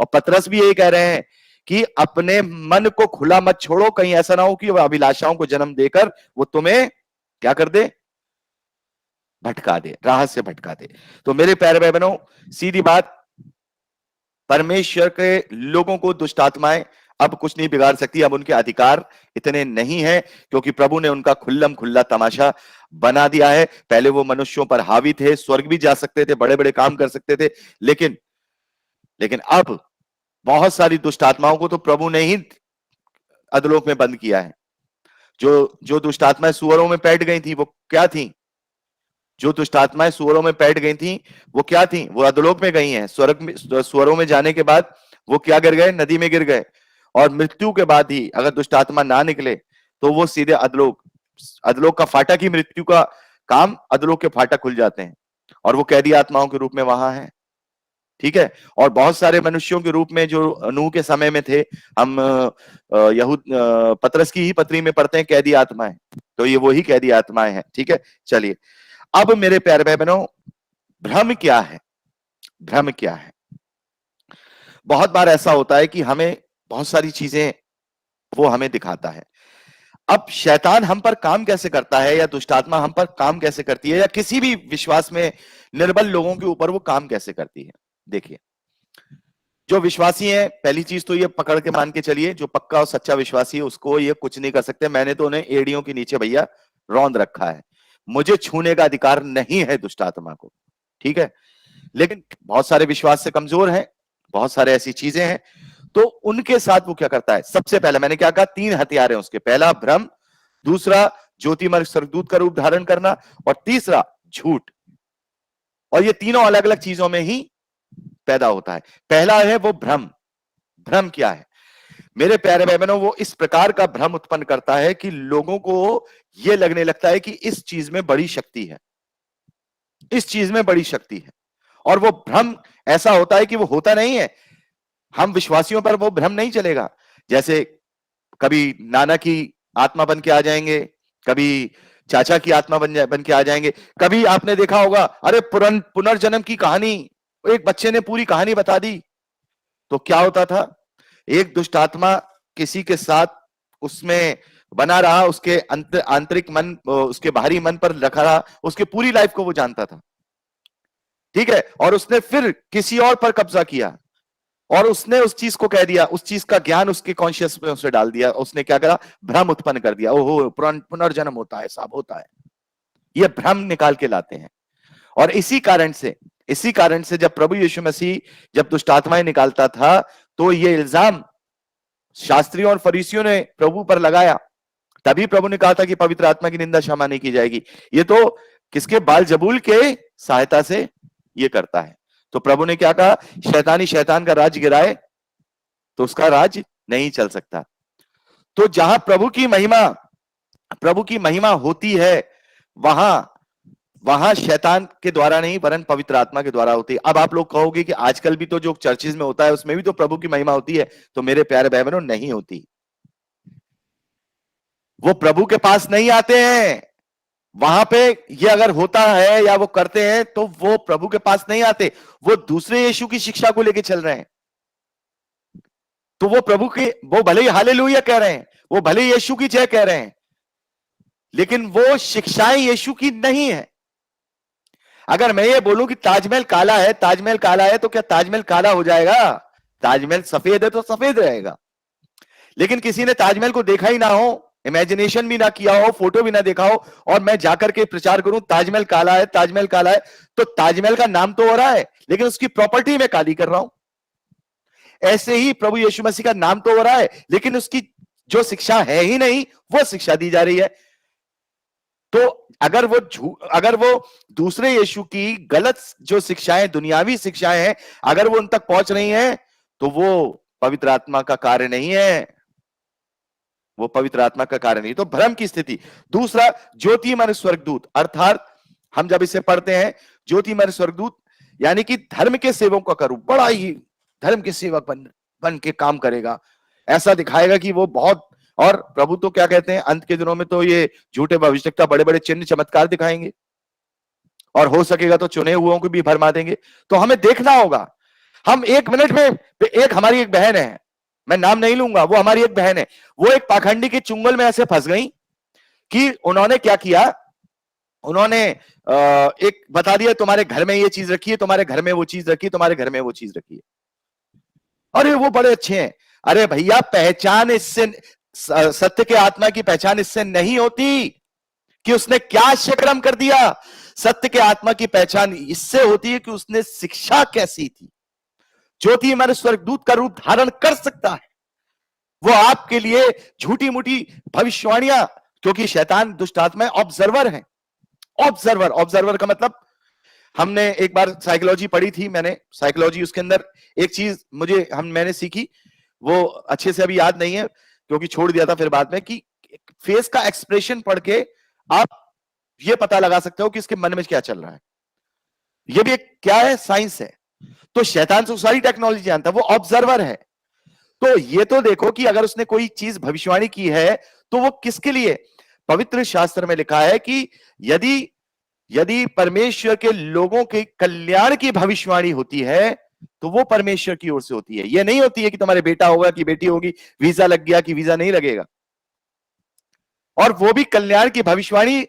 और पतरस भी यही कह रहे हैं कि अपने मन को खुला मत छोड़ो, कहीं ऐसा ना हो कि वह अभिलाषाओं को जन्म देकर वो तुम्हें क्या कर दे? भटका दे, राह से भटका दे। तो मेरे प्यारे भाई बहनों, सीधी बात, परमेश्वर के लोगों को दुष्ट आत्माएं अब कुछ नहीं बिगाड़ सकती। अब उनके अधिकार इतने नहीं है, क्योंकि प्रभु ने उनका खुल्लम खुल्ला तमाशा बना दिया है। पहले वो मनुष्यों पर हावी थे, स्वर्ग भी जा सकते थे, बड़े बड़े काम कर सकते थे, लेकिन अब बहुत सारी दुष्ट आत्माओं को तो प्रभु ने ही अधोलोक में बंद किया है। जो दुष्ट आत्माएं सुअरों में बैठ गई थी, वो क्या थी? जो दुष्ट आत्माएं सुअरों में बैठ गई थी, वो क्या थी? वो अधोलोक में गई हैं। स्वर्ग में, सुअरों में जाने के बाद वो क्या गिर गए? नदी में गिर गए। और मृत्यु के बाद ही अगर दुष्ट आत्मा ना निकले तो वो सीधे अधोलोक का फाटक ही, मृत्यु का काम, अधोलोक के फाटक खुल जाते हैं और वो कैदी आत्माओं के रूप में वहां है। ठीक है। और बहुत सारे मनुष्यों के रूप में जो नूह के समय में थे, हम पतरस की ही पत्री में पढ़ते हैं कैदी आत्माएं, तो ये वही कैदी आत्माएं हैं। ठीक है, चलिए अब मेरे प्यारे भाई बहनों, भ्रम क्या है? भ्रम क्या है? बहुत बार ऐसा होता है कि हमें बहुत सारी चीजें वो हमें दिखाता है। अब शैतान हम पर काम कैसे करता है, या दुष्ट आत्मा हम पर काम कैसे करती है, या किसी भी विश्वास में निर्बल लोगों के ऊपर वो काम कैसे करती है? देखिए, जो विश्वासी है, पहली चीज तो ये पकड़ के मान के चलिए, जो पक्का और सच्चा विश्वासी है उसको ये कुछ नहीं कर सकते। मैंने तो उन्हें एड़ियों के नीचे भैया रौंद रखा है, मुझे छूने का अधिकार नहीं है दुष्ट आत्मा को। ठीक है, लेकिन बहुत सारे विश्वास से कमजोर हैं, बहुत सारे ऐसी चीजें हैं, तो उनके साथ वो क्या करता है? सबसे पहले मैंने क्या कहा, 3 हथियार हैं उसके। पहला भ्रम, दूसरा ज्योतिमय स्वर्गदूत का रूप धारण करना, और तीसरा झूठ। और ये तीनों अलग अलग चीजों में ही पैदा होता है। पहला है वो भ्रम। भ्रम क्या है मेरे प्यारे भाई बहनों? वो इस प्रकार का भ्रम उत्पन्न करता है कि लोगों को ये लगने लगता है कि इस चीज में बड़ी शक्ति है, इस चीज में बड़ी शक्ति है। और वो भ्रम ऐसा होता है कि वो होता नहीं है। हम विश्वासियों पर वो भ्रम नहीं चलेगा। जैसे कभी नाना की आत्मा बन के आ जाएंगे, कभी चाचा की आत्मा बन के आ जाएंगे। कभी आपने देखा होगा, अरे पुनर्जन्म की कहानी, एक बच्चे ने पूरी कहानी बता दी। तो क्या होता था? एक दुष्ट आत्मा किसी के साथ उसमें बना रहा, उसके आंतरिक मन, उसके बाहरी मन पर रखा रहा, उसके पूरी लाइफ को वो जानता था। ठीक है, और उसने फिर किसी और पर कब्जा किया और उसने उस चीज को कह दिया, उस चीज का ज्ञान उसके कॉन्शियस में उसे डाल दिया। उसने क्या करा? भ्रम उत्पन्न कर दिया। ओहो, पुनर्जन्म होता है, सब होता है। ये भ्रम निकाल के लाते हैं। और इसी कारण से जब प्रभु यीशु मसीह जब दुष्ट आत्माएं निकालता था, तो ये इल्जाम शास्त्रियों और फरीसियों ने प्रभु पर लगाया। तभी प्रभु ने कहा था कि पवित्र आत्मा की निंदा क्षमा नहीं की जाएगी। ये तो किसके? बालजबूल के सहायता से ये करता है। तो प्रभु ने क्या कहा? शैतान का राज गिराए तो उसका राज नहीं चल सकता। तो जहां प्रभु की महिमा होती है, वहां शैतान के द्वारा नहीं, वरन पवित्र आत्मा के द्वारा होती है। अब आप लोग कहोगे कि आजकल भी तो जो चर्चेज में होता है उसमें भी तो प्रभु की महिमा होती है। तो मेरे प्यारे भाई बहनों, नहीं होती। वो प्रभु के पास नहीं आते हैं। वहां पे ये अगर होता है या वो करते हैं तो वो प्रभु के पास नहीं आते, वो दूसरे यीशु की शिक्षा को लेके चल रहे हैं। तो वो प्रभु के, वो भले ही हालेलुया कह रहे हैं, वो भले ही यीशु की जय कह रहे हैं, लेकिन वो शिक्षाएं यीशु की नहीं है। अगर मैं ये बोलूं कि ताजमहल काला है, तो क्या ताजमहल काला हो जाएगा? ताजमहल सफेद है तो सफेद रहेगा। लेकिन किसी ने ताजमहल को देखा ही ना हो इमेजिनेशन भी ना किया हो, फोटो भी ना देखा हो, और मैं जाकर के प्रचार करूं ताजमहल काला है, ताजमहल काला है, तो ताजमहल का नाम तो हो रहा है लेकिन उसकी प्रॉपर्टी मैं काली कर रहा हूं। ऐसे ही प्रभु यीशु मसीह का नाम तो हो रहा है लेकिन उसकी जो शिक्षा है ही नहीं वो शिक्षा दी जा रही है। तो अगर वो दूसरे यीशु की गलत जो शिक्षाएं, दुनियावी शिक्षाएं हैं, अगर वो उन तक पहुंच रही हैं तो वो पवित्र आत्मा का कार्य नहीं है, वो पवित्र आत्मा का कार्य नहीं। तो भ्रम की स्थिति। दूसरा, ज्योतिमय स्वर्गदूत, अर्थात हम जब इसे पढ़ते हैं ज्योतिमय स्वर्गदूत यानी कि धर्म के सेवकों का रूप, बड़ा ही धर्म के सेवक बन के काम करेगा, ऐसा दिखाएगा कि वो बहुत। और प्रभु तो क्या कहते हैं, अंत के दिनों में तो ये झूठे भविष्यवक्ता बड़े बड़े चिन्ह चमत्कार दिखाएंगे और हो सकेगा तो चुने हुओं को भी भरमा देंगे। तो हमें देखना होगा। हम एक मिनट में, हमारी एक बहन है, मैं नाम नहीं लूंगा, वो हमारी एक बहन है, वो एक पाखंडी के चुंगल में ऐसे फंस गई कि उन्होंने क्या किया, उन्होंने एक बता दिया तुम्हारे घर में ये चीज रखी है, तुम्हारे घर में वो चीज रखी है, तुम्हारे घर में वो चीज रखी है। अरे वो बड़े अच्छे हैं। अरे भैया, पहचान इससे, सत्य के आत्मा की पहचान इससे नहीं होती कि उसने क्या आश्चर्यक्रम कर दिया। सत्य के आत्मा की पहचान इससे होती है कि उसने शिक्षा कैसी थी। ज्योतिमय स्वर्गदूत का रूप धारण कर सकता है, वो आपके लिए झूठी मूठी भविष्यवाणियां, क्योंकि शैतान दुष्ट आत्मा ऑब्जर्वर है। ऑब्जर्वर का मतलब, हमने एक बार साइकोलॉजी पढ़ी थी, मैंने साइकोलॉजी, उसके अंदर एक चीज मैंने सीखी, वो अच्छे से अभी याद नहीं है क्योंकि छोड़ दिया था फिर बाद में, कि फेस का एक्सप्रेशन पढ़ के आप ये पता लगा सकते हो कि इसके मन में क्या चल रहा है। ये भी एक क्या है, साइंस है। तो शैतान से सारी टेक्नोलॉजी जानता है, वो ऑब्जर्वर है। तो ये तो देखो कि अगर उसने कोई चीज भविष्यवाणी की है तो वो किसके लिए। पवित्र शास्त्र में लिखा है कि यदि परमेश्वर के लोगों के कल्याण की भविष्यवाणी होती है तो वो परमेश्वर की ओर से होती है। ये नहीं होती है कि तुम्हारे बेटा होगा कि बेटी होगी, वीजा लग गया कि वीजा नहीं लगेगा। और वो भी कल्याण की भविष्यवाणी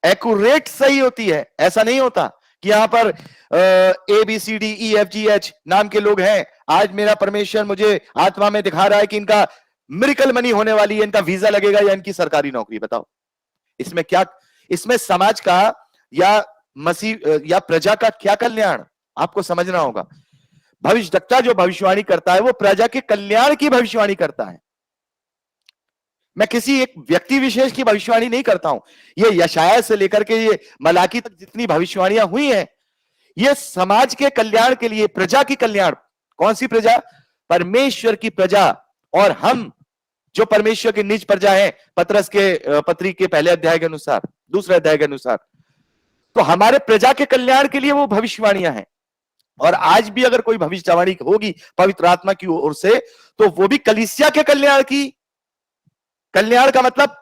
एक्यूरेट सही होती है। ऐसा नहीं होता कि यहां पर ABCDEFGH नाम के लोग हैं, आज मेरा परमेश्वर मुझे आत्मा में दिखा रहा है कि इनका मिरेकल मनी होने वाली है, इनका वीजा लगेगा या इनकी सरकारी नौकरी। बताओ इसमें क्या, इसमें समाज का या मसीह या प्रजा का क्या कल्याण, आपको समझना होगा। भविष्यवक्ता जो भविष्यवाणी करता है वो प्रजा के कल्याण की भविष्यवाणी करता है। मैं किसी एक व्यक्ति विशेष की भविष्यवाणी नहीं करता हूं। ये यशाया से लेकर के ये मलाकी तक जितनी भविष्यवाणियां हुई हैं, ये समाज के कल्याण के लिए, प्रजा की कल्याण। कौन सी प्रजा? परमेश्वर की प्रजा। और हम जो परमेश्वर की निज प्रजा है, पतरस के पत्री के पहले अध्याय के अनुसार, दूसरे अध्याय के अनुसार, तो हमारे प्रजा के कल्याण के लिए वो भविष्यवाणियां हैं। और आज भी अगर कोई भविष्यवाणी होगी पवित्र आत्मा की ओर से, तो वो भी कलीसिया के कल्याण की। कल्याण का मतलब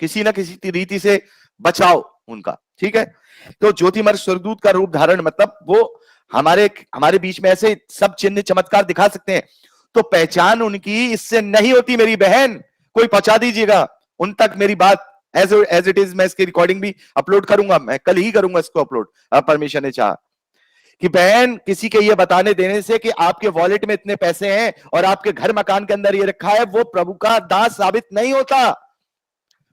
किसी ना किसी रीति से बचाओ उनका, ठीक है। तो ज्योतिमय स्वर्गदूत का रूप धारण मतलब वो हमारे बीच में ऐसे सब चिन्ह चमत्कार दिखा सकते हैं। तो पहचान उनकी इससे नहीं होती मेरी बहन। कोई पहुंचा दीजिएगा उन तक मेरी बात एज इट इज। मैं इसकी रिकॉर्डिंग भी अपलोड करूंगा, मैं कल ही करूंगा इसको अपलोड, परमिशन ने चाहा। कि बहन, किसी के ये बताने देने से कि आपके वॉलेट में इतने पैसे हैं और आपके घर मकान के अंदर ये रखा है, वो प्रभु का दास साबित नहीं होता।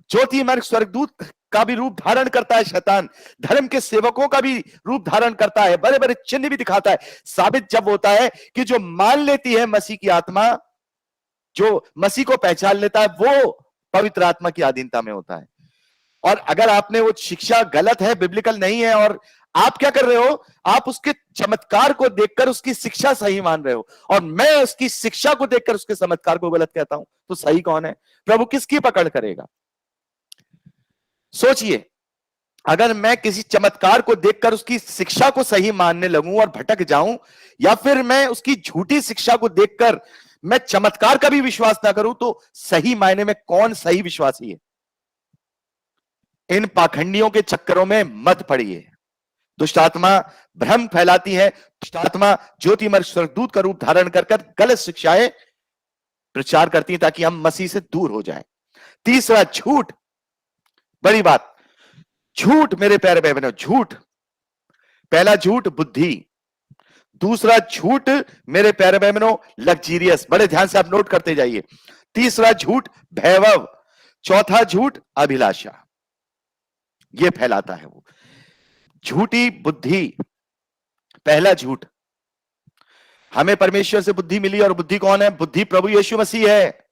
ज्योतिमय स्वर्गदूत का भी रूप धारण करता है शैतान, धर्म के सेवकों का भी रूप धारण करता है, बड़े बड़े चिन्ह भी दिखाता है। साबित जब होता है कि जो मान लेती है मसीह की आत्मा, जो मसीह को पहचान लेता है, वो पवित्र आत्मा की अधीनता में होता है। और अगर आपने वो शिक्षा गलत है, बिब्लिकल नहीं है, और आप क्या कर रहे हो, आप उसके चमत्कार को देखकर उसकी शिक्षा सही मान रहे हो, और मैं उसकी शिक्षा को देखकर उसके चमत्कार को गलत कहता हूं, तो सही कौन है? प्रभु किसकी पकड़ करेगा? सोचिए, अगर मैं किसी चमत्कार को देखकर उसकी शिक्षा को सही मानने लगूं और भटक जाऊं, या फिर मैं उसकी झूठी शिक्षा को देखकर मैं चमत्कार का भी विश्वास ना करूं, तो सही मायने में कौन सही विश्वासी है? इन पाखंडियों के चक्करों में मत पड़िए। दुष्ट आत्मा भ्रम फैलाती है, दुष्ट आत्मा ज्योतिमय स्वर्गदूत का रूप धारण कर गलत शिक्षाएं प्रचार करती है ताकि हम मसीह से दूर हो जाएं। तीसरा, झूठ। बड़ी बात, झूठ मेरे प्यारे भाई बहनों, झूठ। पहला झूठ बुद्धि, दूसरा झूठ मेरे प्यारे भाई बहनों लग्जीरियस, बड़े ध्यान से आप नोट करते जाइए। तीसरा झूठ वैभव, चौथा झूठ अभिलाषा, ये फैलाता है वो झूठी बुद्धि। पहला झूठ, हमें परमेश्वर से बुद्धि मिली, और बुद्धि कौन है? बुद्धि प्रभु यीशु मसीह है,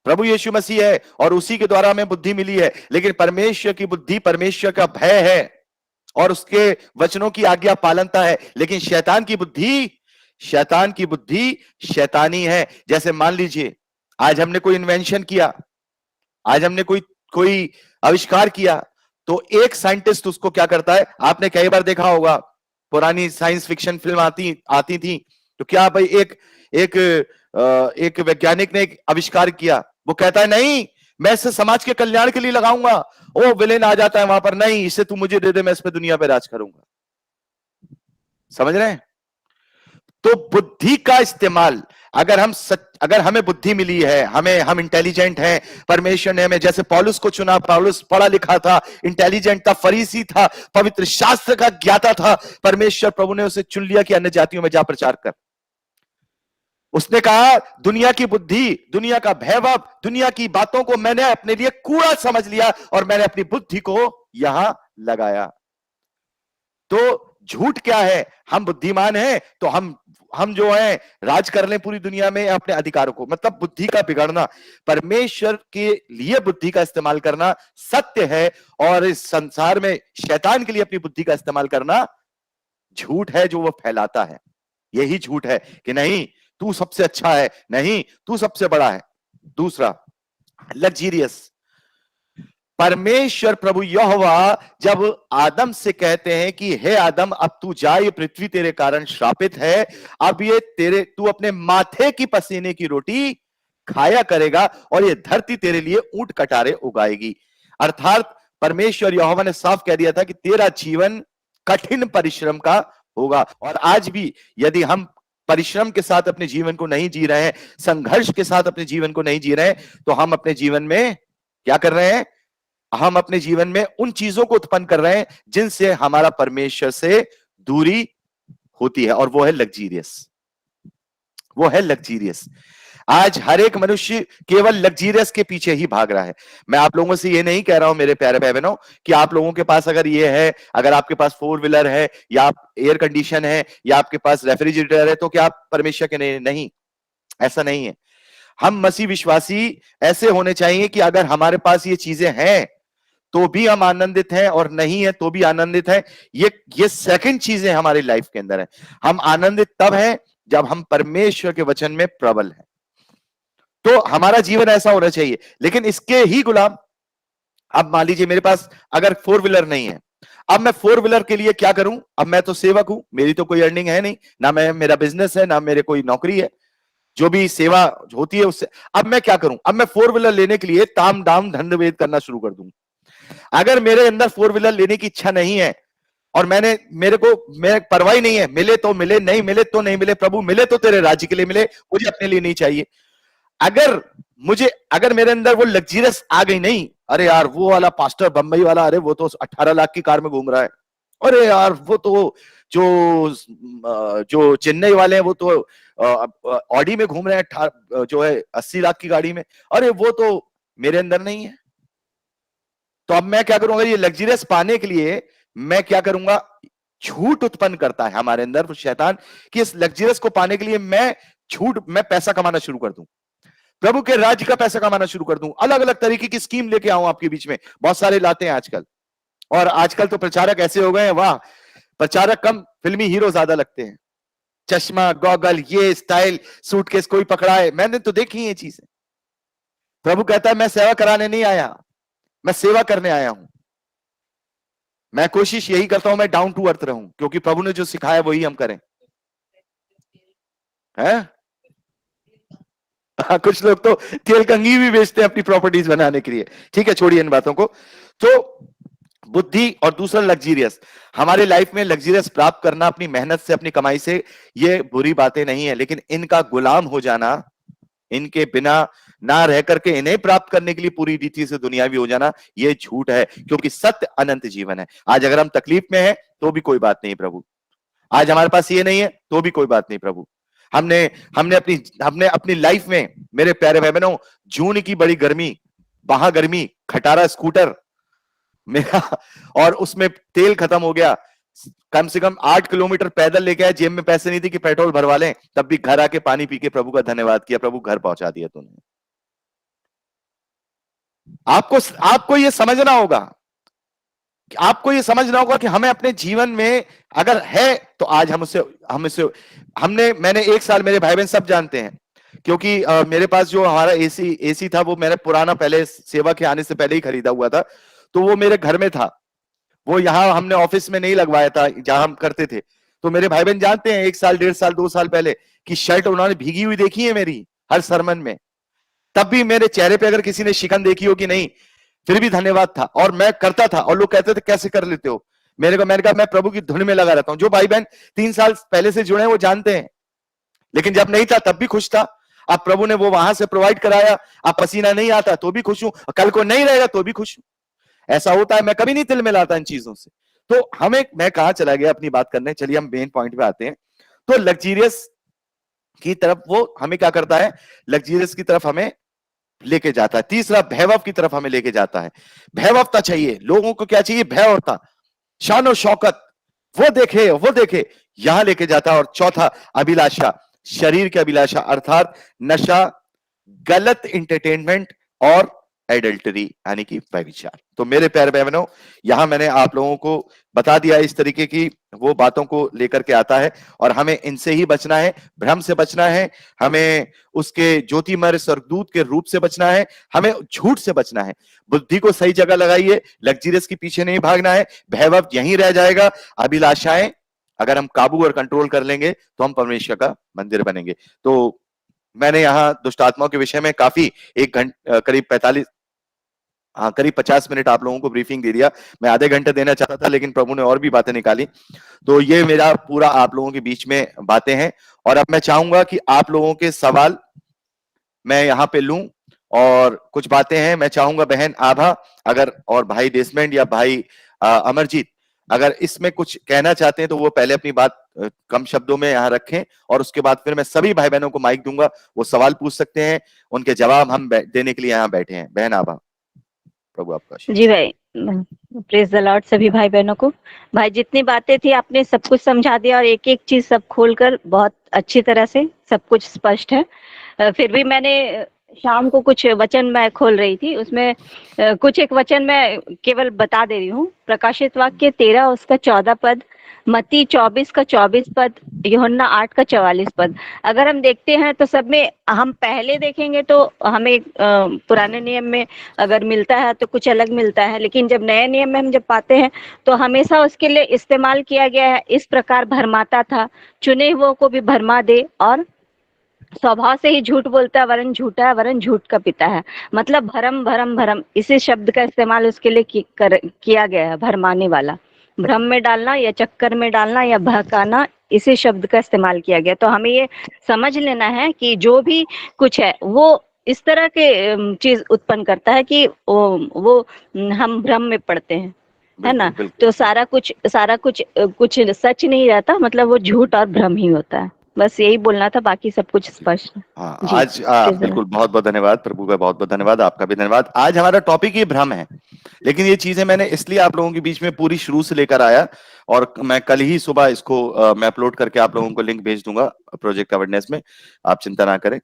प्रभु यीशु मसीह है, और उसी के द्वारा हमें बुद्धि मिली है। लेकिन परमेश्वर की बुद्धि परमेश्वर का भय है और उसके वचनों की आज्ञा पालनता है। लेकिन शैतान की बुद्धि शैतानी है। जैसे मान लीजिए आज हमने कोई इन्वेंशन किया, आज हमने कोई आविष्कार किया, तो एक साइंटिस्ट उसको क्या करता है? आपने कई बार देखा होगा, पुरानी साइंस फिक्शन फिल्म आती थी, तो क्या भाई एक वैज्ञानिक ने एक आविष्कार किया, वो कहता है नहीं मैं इसे समाज के कल्याण के लिए लगाऊंगा। ओ विलेन आ जाता है वहां पर, नहीं इसे तू मुझे दे दे, मैं इस पे दुनिया पे राज करूंगा। समझ रहे हैं? तो बुद्धि का इस्तेमाल, अगर हमें बुद्धि मिली है, हम इंटेलिजेंट हैं, परमेश्वर ने हमें, जैसे पौलुस को चुना, पौलुस पढ़ा लिखा था, इंटेलिजेंट था, फरीसी था, पवित्र शास्त्र का ज्ञाता था, परमेश्वर प्रभु ने उसे चुन लिया कि अन्य जातियों में जा प्रचार कर। उसने कहा दुनिया की बुद्धि, दुनिया का वैभव, दुनिया की बातों को मैंने अपने लिए कूड़ा समझ लिया और मैंने अपनी बुद्धि को यहां लगाया। तो झूठ क्या है? हम बुद्धिमान हैं तो हम जो है राज कर लें पूरी दुनिया में अपने अधिकारों को, मतलब बुद्धि का बिगड़ना। परमेश्वर के लिए बुद्धि का इस्तेमाल करना सत्य है, और इस संसार में शैतान के लिए अपनी बुद्धि का इस्तेमाल करना झूठ है जो वो फैलाता है। यही झूठ है कि नहीं तू सबसे अच्छा है, नहीं तू सबसे बड़ा है। दूसरा, लग्जीरियस। परमेश्वर प्रभु यहोवा जब आदम से कहते हैं कि हे आदम अब तू जा, ये पृथ्वी तेरे कारण श्रापित है, अब ये तू अपने माथे की पसीने की रोटी खाया करेगा और ये धरती तेरे लिए ऊंट कटारे उगाएगी। अर्थात परमेश्वर यहोवा ने साफ कह दिया था कि तेरा जीवन कठिन परिश्रम का होगा। और आज भी यदि हम परिश्रम के साथ अपने जीवन को नहीं जी रहे हैं, संघर्ष के साथ अपने जीवन को नहीं जी रहे हैं, तो हम अपने जीवन में क्या कर रहे हैं? हम अपने जीवन में उन चीजों को उत्पन्न कर रहे हैं जिनसे हमारा परमेश्वर से दूरी होती है, और वो है लग्जीरियस। आज हर एक मनुष्य केवल लग्जीरियस के पीछे ही भाग रहा है। मैं आप लोगों से ये नहीं कह रहा हूं मेरे प्यारे भाई बहनों कि आप लोगों के पास अगर ये है, अगर आपके पास 4 व्हीलर है या आप एयर कंडीशन है या आपके पास रेफ्रिजरेटर है तो क्या आप परमेश्वर के नहीं, ऐसा नहीं है। हम मसीह विश्वासी ऐसे होने चाहिए कि अगर हमारे पास ये चीजें हैं तो भी हम आनंदित हैं और नहीं है तो भी आनंदित हैं। ये सेकंड चीजें हमारी लाइफ के अंदर है। हम आनंदित तब हैं जब हम परमेश्वर के वचन में प्रबल हैं, तो हमारा जीवन ऐसा होना चाहिए। लेकिन इसके ही गुलाम, अब मान लीजिए मेरे पास अगर 4 व्हीलर नहीं है, अब मैं 4 व्हीलर के लिए क्या करूं? अब मैं तो सेवक हूं, मेरी तो कोई अर्निंग है नहीं, ना मेरा बिजनेस है, ना मेरे कोई नौकरी है, जो भी सेवा होती है उससे। अब मैं क्या करूं? अब मैं 4 व्हीलर लेने के लिए ताम दाम धंध वेद करना शुरू कर दूं। अगर मेरे अंदर 4 व्हीलर लेने की इच्छा नहीं है और मेरे परवाही नहीं है, मिले तो मिले, नहीं मिले तो नहीं मिले, प्रभु मिले तो तेरे राज्य के लिए मिले, मुझे अपने लिए नहीं चाहिए। अगर मेरे अंदर वो लग्जरियस आ गई, नहीं अरे यार वो वाला पास्टर बंबई वाला, अरे वो तो 18 लाख की कार में घूम रहा है, अरे यार वो तो जो चेन्नई वाले हैं वो तो ऑडी में घूम रहे हैं, जो है 80 लाख की गाड़ी में, अरे वो तो मेरे अंदर नहीं है। तो अब मैं क्या करूंगा? ये लग्जरियस पाने के लिए मैं क्या करूंगा? झूठ उत्पन्न करता है हमारे अंदर शैतान कि इस लग्जरियस को पाने के लिए मैं पैसा कमाना शुरू कर दूं, प्रभु के राज्य का पैसा कमाना शुरू कर दूं, अलग अलग तरीके की स्कीम लेके आऊं आपके बीच में। बहुत सारे लाते हैं आजकल, और आजकल तो प्रचारक ऐसे हो गए हैं, वाह, प्रचारक कम फिल्मी हीरो ज्यादा लगते हैं। चश्मा, गॉगल, ये स्टाइल, सूटकेस कोई पकड़ा है, मैंने तो देखी ये चीजें। प्रभु कहता है मैं सेवा कराने नहीं आया, मैं सेवा करने आया हूं। मैं कोशिश यही करता हूं मैं डाउन टू अर्थ रहूं, क्योंकि प्रभु ने जो सिखाया वही हम करें, हैं? कुछ लोग तो तेल कंघी भी बेचते हैं अपनी प्रॉपर्टीज बनाने के लिए। ठीक है, छोड़िए इन बातों को। तो बुद्धि और दूसरा लग्जरियस, हमारे लाइफ में लग्जरियस प्राप्त करना अपनी मेहनत से, अपनी कमाई से, ये बुरी बातें नहीं है, लेकिन इनका गुलाम हो जाना, इनके बिना ना रह करके इन्हें प्राप्त करने के लिए पूरी रीति से दुनियावी हो जाना, ये झूठ है, क्योंकि सत्य अनंत जीवन है। आज अगर हम तकलीफ में हैं तो भी कोई बात नहीं प्रभु, आज हमारे पास ये नहीं है तो भी कोई बात नहीं प्रभु। हमने अपनी लाइफ में, मेरे प्यारे भाई बहनों, जून की बड़ी गर्मी महागर्मी खटारा स्कूटर मेरा, और उसमें तेल खत्म हो गया, कम से कम 8 किलोमीटर पैदल लेके आया, जेब में पैसे नहीं थे कि पेट्रोल भरवा लें, तब भी घर आके पानी पी के प्रभु का धन्यवाद किया, प्रभु घर पहुंचा दिया तूने। आपको ये समझना होगा, आपको ये समझना होगा कि हमें अपने जीवन में अगर है तो आज मैंने 1 साल, मेरे भाई बहन सब जानते हैं, क्योंकि मेरे पास जो हमारा एसी था वो मेरा पुराना, पहले सेवा के आने से पहले ही खरीदा हुआ था, तो वो मेरे घर में था, वो यहाँ हमने ऑफिस में नहीं लगवाया था जहां हम करते थे। तो मेरे भाई बहन जानते हैं 1 साल, 1.5 साल, 2 साल पहले कि शर्ट उन्होंने भीगी हुई देखी है मेरी हर सरमन में, तब भी मेरे चेहरे पे अगर किसी ने शिकन देखी हो कि नहीं, फिर भी धन्यवाद था, और मैं करता था, और लोग कहते थे कैसे कर लेते हो, मैंने कहा मैं प्रभु की धुन में लगा रहता हूं। जो भाई बहन 3 साल पहले से जुड़े हैं वो जानते हैं, लेकिन जब नहीं था तब भी खुश था। अब प्रभु ने वो वहां से प्रोवाइड कराया, अब पसीना नहीं आता तो भी खुश हूं, कल को नहीं रहेगा तो भी खुश हूं। ऐसा होता है, मैं कभी नहीं तिल मिलाता इन चीजों से। तो मैं कहां चला गया अपनी बात करने, चलिए हम मेन पॉइंट पे आते हैं। तो लग्जीरियस की तरफ वो हमें क्या करता है, लग्जीरियस की तरफ हमें लेके जाता है। तीसरा, भयवव की तरफ हमें लेके जाता है। भयववता चाहिए लोगों को, क्या चाहिए, भयववता, शान और शौकत, वो देखे यहां लेके जाता है। और चौथा, अभिलाषा, शरीर की अभिलाषा, अर्थात नशा, गलत एंटरटेनमेंट और एडल्टरी यानी कि व्यभिचार। तो मेरे प्यारे बहनों, यहां मैंने आप लोगों को बता दिया इस तरीके की वो बातों को लेकर के आता है, और हमें इनसे ही बचना है, भ्रम से बचना है, हमें उसके ज्योतिमय स्वर्गदूत के रूप से बचना है, हमें झूठ से बचना है। बुद्धि को सही जगह लगाइए, लग्जरियस के पीछे नहीं भागना है, भयवव यहीं रह जाएगा। अभिलाषाएं अगर हम काबू और कंट्रोल कर लेंगे तो हम परमेश्वर का मंदिर बनेंगे। तो मैंने यहाँ दुष्ट आत्माओं के विषय में काफी करीब 50 मिनट आप लोगों को ब्रीफिंग दे दिया। मैं आधे घंटे देना चाहता था, लेकिन प्रभु ने और भी बातें निकाली। तो ये मेरा पूरा आप लोगों के बीच में बातें हैं, और अब मैं चाहूंगा कि आप लोगों के सवाल मैं यहाँ पे लूं, और कुछ बातें हैं मैं चाहूंगा बहन आभा अगर, और भाई डेसमेंट या भाई अमरजीत अगर इसमें कुछ कहना चाहते हैं तो वो पहले अपनी बात कम शब्दों में यहाँ रखें, और उसके बाद फिर मैं सभी भाई बहनों को माइक दूंगा, वो सवाल पूछ सकते हैं, उनके जवाब हम देने के लिए यहाँ बैठे हैं। बहन आभा, प्रभु आपका। जी भाई, प्रेज द लॉर्ड सभी भाई बहनों को। भाई जितनी बातें थी आपने सब कुछ समझा दिया, और एक एक चीज सब खोलकर बहुत अच्छी तरह से सब कुछ स्पष्ट है। फिर भी मैंने शाम को कुछ वचन मैं खोल रही थी, उसमें कुछ एक वचन मैं केवल बता दे रही हूँ। प्रकाशित वाक्य 13 उसका 14 पद, मत्ती 24 का 24 पद, यूहन्ना 8 का 44 पद। अगर हम देखते हैं तो सब में हम पहले देखेंगे तो हमें पुराने नियम में अगर मिलता है तो कुछ अलग मिलता है, लेकिन जब नए नियम में हम जब पाते हैं तो हमेशा उसके लिए इस्तेमाल किया गया है, इस प्रकार भरमाता था, चुने हुओं को भी भरमा दे, और स्वभाव से ही झूठ बोलता है, वरन झूठा है, वरन झूठ का पिता है। मतलब भरम भरम भरम, इसी शब्द का इस्तेमाल उसके लिए किया गया है, भरमाने वाला, भ्रम में डालना या चक्कर में डालना या बहकाना, इसी शब्द का इस्तेमाल किया गया। तो हमें ये समझ लेना है कि जो भी कुछ है वो इस तरह के चीज उत्पन्न करता है कि वो हम भ्रम में पड़ते हैं, है ना। तो सारा कुछ कुछ सच नहीं रहता, मतलब वो झूठ और भ्रम ही होता है। बस यही बोलना था, बाकी सब कुछ स्पष्ट है। आज बिल्कुल बहुत बहुत धन्यवाद प्रभु का, बहुत बहुत धन्यवाद, आपका भी धन्यवाद। आज हमारा टॉपिक ही भ्रम है, लेकिन ये चीजें मैंने इसलिए आप लोगों के बीच में पूरी शुरू से लेकर आया, और मैं कल ही सुबह इसको मैं अपलोड करके आप लोगों को लिंक भेज दूंगा प्रोजेक्ट अवेयरनेस में, आप चिंता ना करें।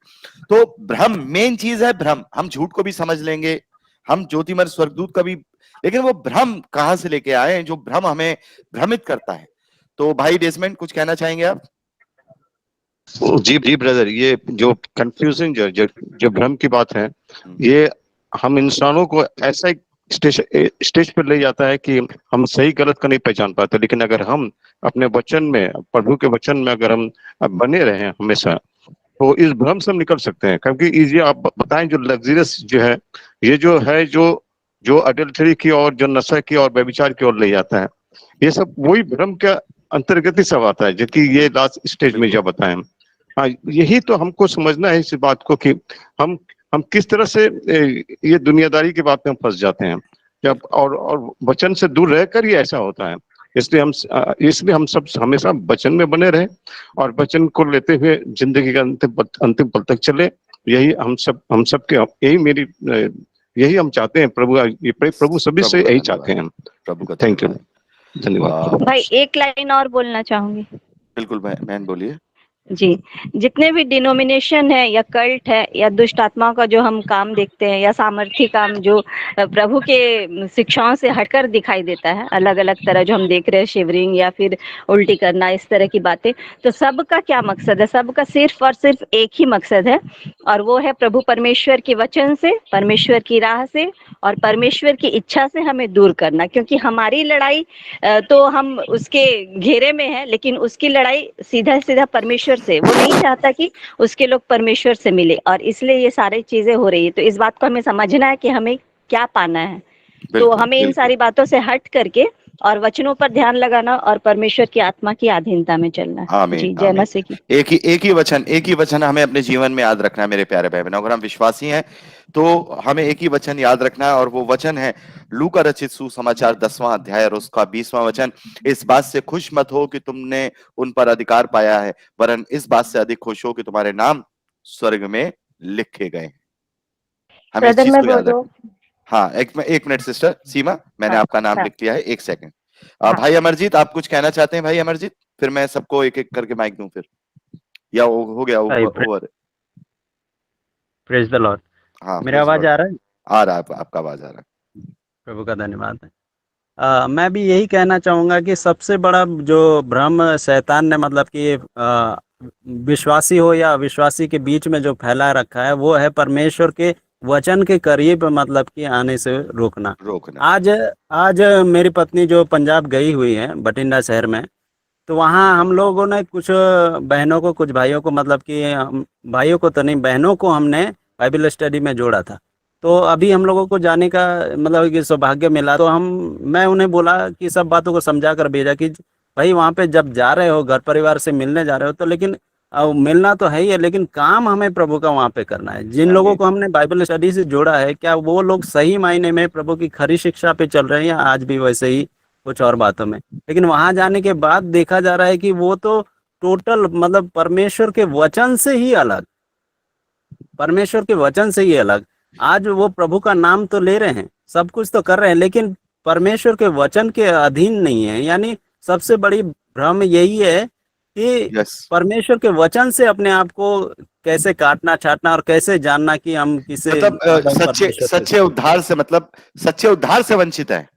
तो भ्रम मेन चीज है, भ्रम। हम झूठ को भी समझ लेंगे, हम ज्योतिमय स्वर्गदूत का भी, लेकिन वो भ्रम कहाँ से लेके आए, जो भ्रम हमें भ्रमित करता है। तो भाई डेसमेंट कुछ कहना चाहेंगे आप? जी ब्रदर, ये जो कंफ्यूजिंग जो भ्रम की बात है, ये हम इंसानों को ऐसा एक स्टेज पर ले जाता है कि हम सही गलत का नहीं पहचान पाते। लेकिन अगर हम अपने वचन में, प्रभु के वचन में अगर हम बने रहे हमेशा, तो इस भ्रम से हम निकल सकते हैं। क्योंकि ये आप बताएं, जो लग्जरियस जो है, ये जो है जो अडल्टरी की और जो नशा की और व्यभिचार की ओर ले जाता है, ये सब वही भ्रम के अंतर्गत ही सब आता है, जो कि ये लास्ट स्टेज में जो बताएं। हाँ, यही तो हमको समझना है इस बात को कि हम किस तरह से ये दुनियादारी की बात में फंस जाते हैं, जब और वचन से दूर रहकर ही ऐसा होता है। इसलिए हम सब हमेशा वचन में बने रहे, और वचन को लेते हुए जिंदगी का अंतिम पल तक चले। यही हम सब के, यही मेरी यही हम चाहते हैं प्रभु, ये प्रभु सभी से प्रभु का यही धन्यवाद। चाहते हैं हम। प्रभु का थैंक यू, धन्यवाद। धन्यवाद। भाई एक लाइन और बोलना चाहूंगी। बिल्कुल बहन बोलिए। जी, जितने भी डिनोमिनेशन है या कल्ट है या दुष्ट आत्माओं का जो हम काम देखते हैं या सामर्थी काम जो प्रभु के शिक्षाओं से हटकर दिखाई देता है, अलग अलग तरह जो हम देख रहे हैं, शिवरिंग या फिर उल्टी करना, इस तरह की बातें, तो सबका क्या मकसद है? सबका सिर्फ और सिर्फ एक ही मकसद है, और वो है प्रभु परमेश्वर के वचन से, परमेश्वर की राह से और परमेश्वर की इच्छा से हमें दूर करना। क्योंकि हमारी लड़ाई तो हम उसके घेरे में है, लेकिन उसकी लड़ाई सीधा सीधा परमेश्वर से, वो नहीं चाहता कि उसके लोग परमेश्वर से मिले, और इसलिए ये सारी चीजें हो रही है। तो इस बात को हमें समझना है कि हमें क्या पाना है। तो बिल्कुल, हमें इन बिल्कुल। सारी बातों से हट करके और वचनों पर ध्यान लगाना और परमेश्वर की आत्मा की अधीनता में चलना है। आमीन, जी, जय आमीन। मसीह की। एक ही वचन हमें अपने जीवन में याद रखना है मेरे प्यारे भाई बहनों। अगर हम विश्वासी हैं तो हमें एक ही वचन याद रखना है, और वो वचन है लूका रचित सुसमाचार 10वां अध्याय और उसका 20वां वचन। इस बात से खुश मत हो कि तुमने उन पर अधिकार पाया है, वरन इस बात से अधिक खुश हो कि तुम्हारे नाम स्वर्ग में लिखे गए हैं। हमें इस ब्रदर चीज मैं को याद बोल रखना। हाँ, एक मिनट सिस्टर सीमा, मैंने हाँ, आपका नाम हाँ। लिख लिया है, 1 सेकंड। हाँ। भाई अमरजीत, आप कुछ कहना चाहते हैं? भाई अमरजीत, फिर मैं सबको एक एक करके माइक दूं फिर, या हो गया ओवर? Praise the Lord. हाँ, मेरा आवाज आ रहा है? आ रहा है, आपका आवाज आ रहा है। प्रभु का धन्यवाद है। मैं भी यही कहना चाहूंगा कि सबसे बड़ा जो भ्रम शैतान ने मतलब कि विश्वासी हो या अविश्वासी के बीच में जो फैला रखा है, वो है परमेश्वर के वचन के करीब मतलब कि आने से रोकना। आज मेरी पत्नी जो पंजाब गई हुई है, बठिंडा शहर में, तो वहाँ हम लोगों ने कुछ बहनों को, कुछ भाइयों को, मतलब कि भाइयों को तो नहीं, बहनों को हमने बाइबल स्टडी में जोड़ा था। तो अभी हम लोगों को जाने का मतलब कि सौभाग्य मिला, तो मैं उन्हें बोला कि सब बातों को समझा कर भेजा कि भाई वहाँ पे जब जा रहे हो, घर परिवार से मिलने जा रहे हो, तो लेकिन मिलना तो है ही है, लेकिन काम हमें प्रभु का वहाँ पे करना है। जिन लोगों को हमने बाइबल स्टडी से जोड़ा है, क्या वो लोग सही मायने में प्रभु की खरी शिक्षा पे चल रहे हैं या आज भी वैसे ही कुछ और बातों में? लेकिन वहां जाने के बाद देखा जा रहा है कि वो तो टोटल मतलब परमेश्वर के वचन से ही अलग, परमेश्वर के वचन से ही अलग। आज वो प्रभु का नाम तो ले रहे हैं, सब कुछ तो कर रहे हैं, लेकिन परमेश्वर के वचन के अधीन नहीं है। यानी सबसे बड़ी भ्रम यही है कि परमेश्वर के वचन से अपने आप को कैसे काटना छाटना और कैसे जानना कि हम किसे मतलब सच्चे उद्धार से वंचित है।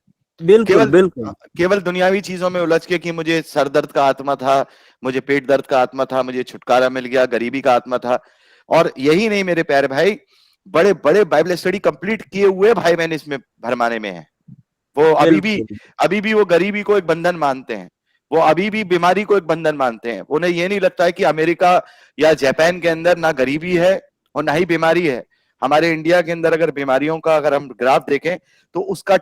बिल्कुल केवल दुनियावी चीजों में उलझ के कि मुझे सर दर्द का आत्मा था, मुझे पेट दर्द का आत्मा था, मुझे छुटकारा मिल गया, गरीबी का आत्मा था। और यही नहीं मेरे प्यारे भाई, बड़े बड़े बाइबल स्टडी कंप्लीट किए हुए भाई बहन इसमें भरमाने में है। वो अभी भी वो गरीबी को एक बंधन मानते हैं, वो अभी भी बीमारी को एक बंधन मानते हैं। उन्हें ये नहीं लगता है कि अमेरिका या जापान के अंदर ना गरीबी है और ना ही बीमारी है। हमारे इंडिया के अंदर अगर बीमारियों का अगर हम ग्राफ देखें तो उसका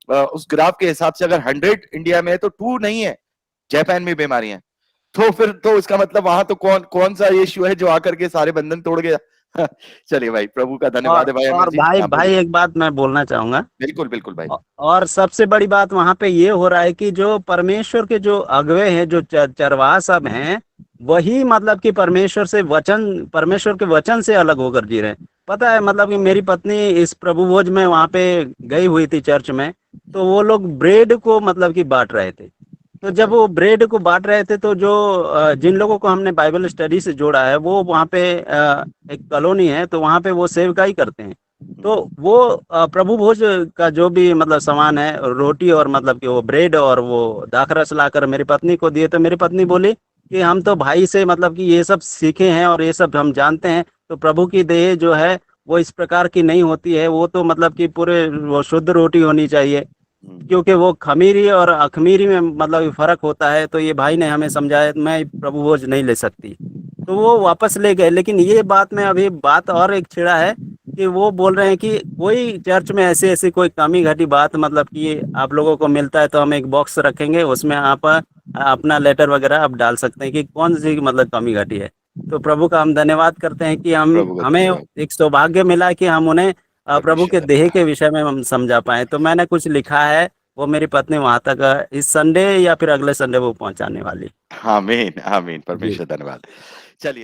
उस ग्राफ के हिसाब से अगर 100 इंडिया में है तो 2 नहीं है जापान में बीमारियां। तो फिर तो इसका मतलब वहां तो कौन सा यीशु है जो आकर के सारे बंधन तोड़ गया? चलिए भाई, प्रभु का धन्यवाद है भाई। और भाई एक बात मैं बोलना चाहूंगा। बिल्कुल भाई। और सबसे बड़ी बात वहां पे ये हो रहा है कि जो परमेश्वर के जो अगुवे हैं, जो चरवाहा सब हैं, वही मतलब कि परमेश्वर के वचन से अलग होकर जी रहे हैं। पता है मतलब कि मेरी पत्नी इस प्रभु भोज में वहां पे गई हुई थी चर्च में, तो वो लोग ब्रेड को मतलब कि बांट रहे थे। तो जब वो ब्रेड को बांट रहे थे, तो जो जिन लोगों को हमने बाइबल स्टडी से जोड़ा है, वो वहाँ पे एक कॉलोनी है, तो वहाँ पे वो सेवकाई करते हैं। तो वो प्रभु भोज का जो भी मतलब सामान है, रोटी और मतलब कि वो ब्रेड और वो दाखरस लाकर मेरी पत्नी को दिए। तो मेरी पत्नी बोली कि हम तो भाई से मतलब कि ये सब सीखे हैं और ये सब हम जानते हैं, तो प्रभु की देह जो है वो इस प्रकार की नहीं होती है, वो तो मतलब कि पूरे वो शुद्ध रोटी होनी चाहिए, क्योंकि वो खमीरी और अखमीरी में मतलब फर्क होता है। तो ये भाई ने हमें समझाया, मैं प्रभु भोज नहीं ले सकती, तो वो वापस ले गए। लेकिन ये बात में अभी बात और एक छिड़ा है कि वो बोल रहे हैं कि कोई चर्च में ऐसी कोई कमी घटी बात मतलब कि आप लोगों को मिलता है तो हम एक बॉक्स रखेंगे, उसमें आप अपना लेटर वगैरह आप डाल सकते हैं कि कौन सी मतलब कमी घटी है। तो प्रभु का हम धन्यवाद करते हैं कि हमें एक सौभाग्य मिला कि हम उन्हें प्रभु के देह के विषय में हम समझा पाए। तो मैंने कुछ लिखा है, वो मेरी पत्नी वहां तक इस संडे या फिर अगले संडे वो पहुंचाने वाली। आमीन आमीन, परमेश्वर धन्यवाद।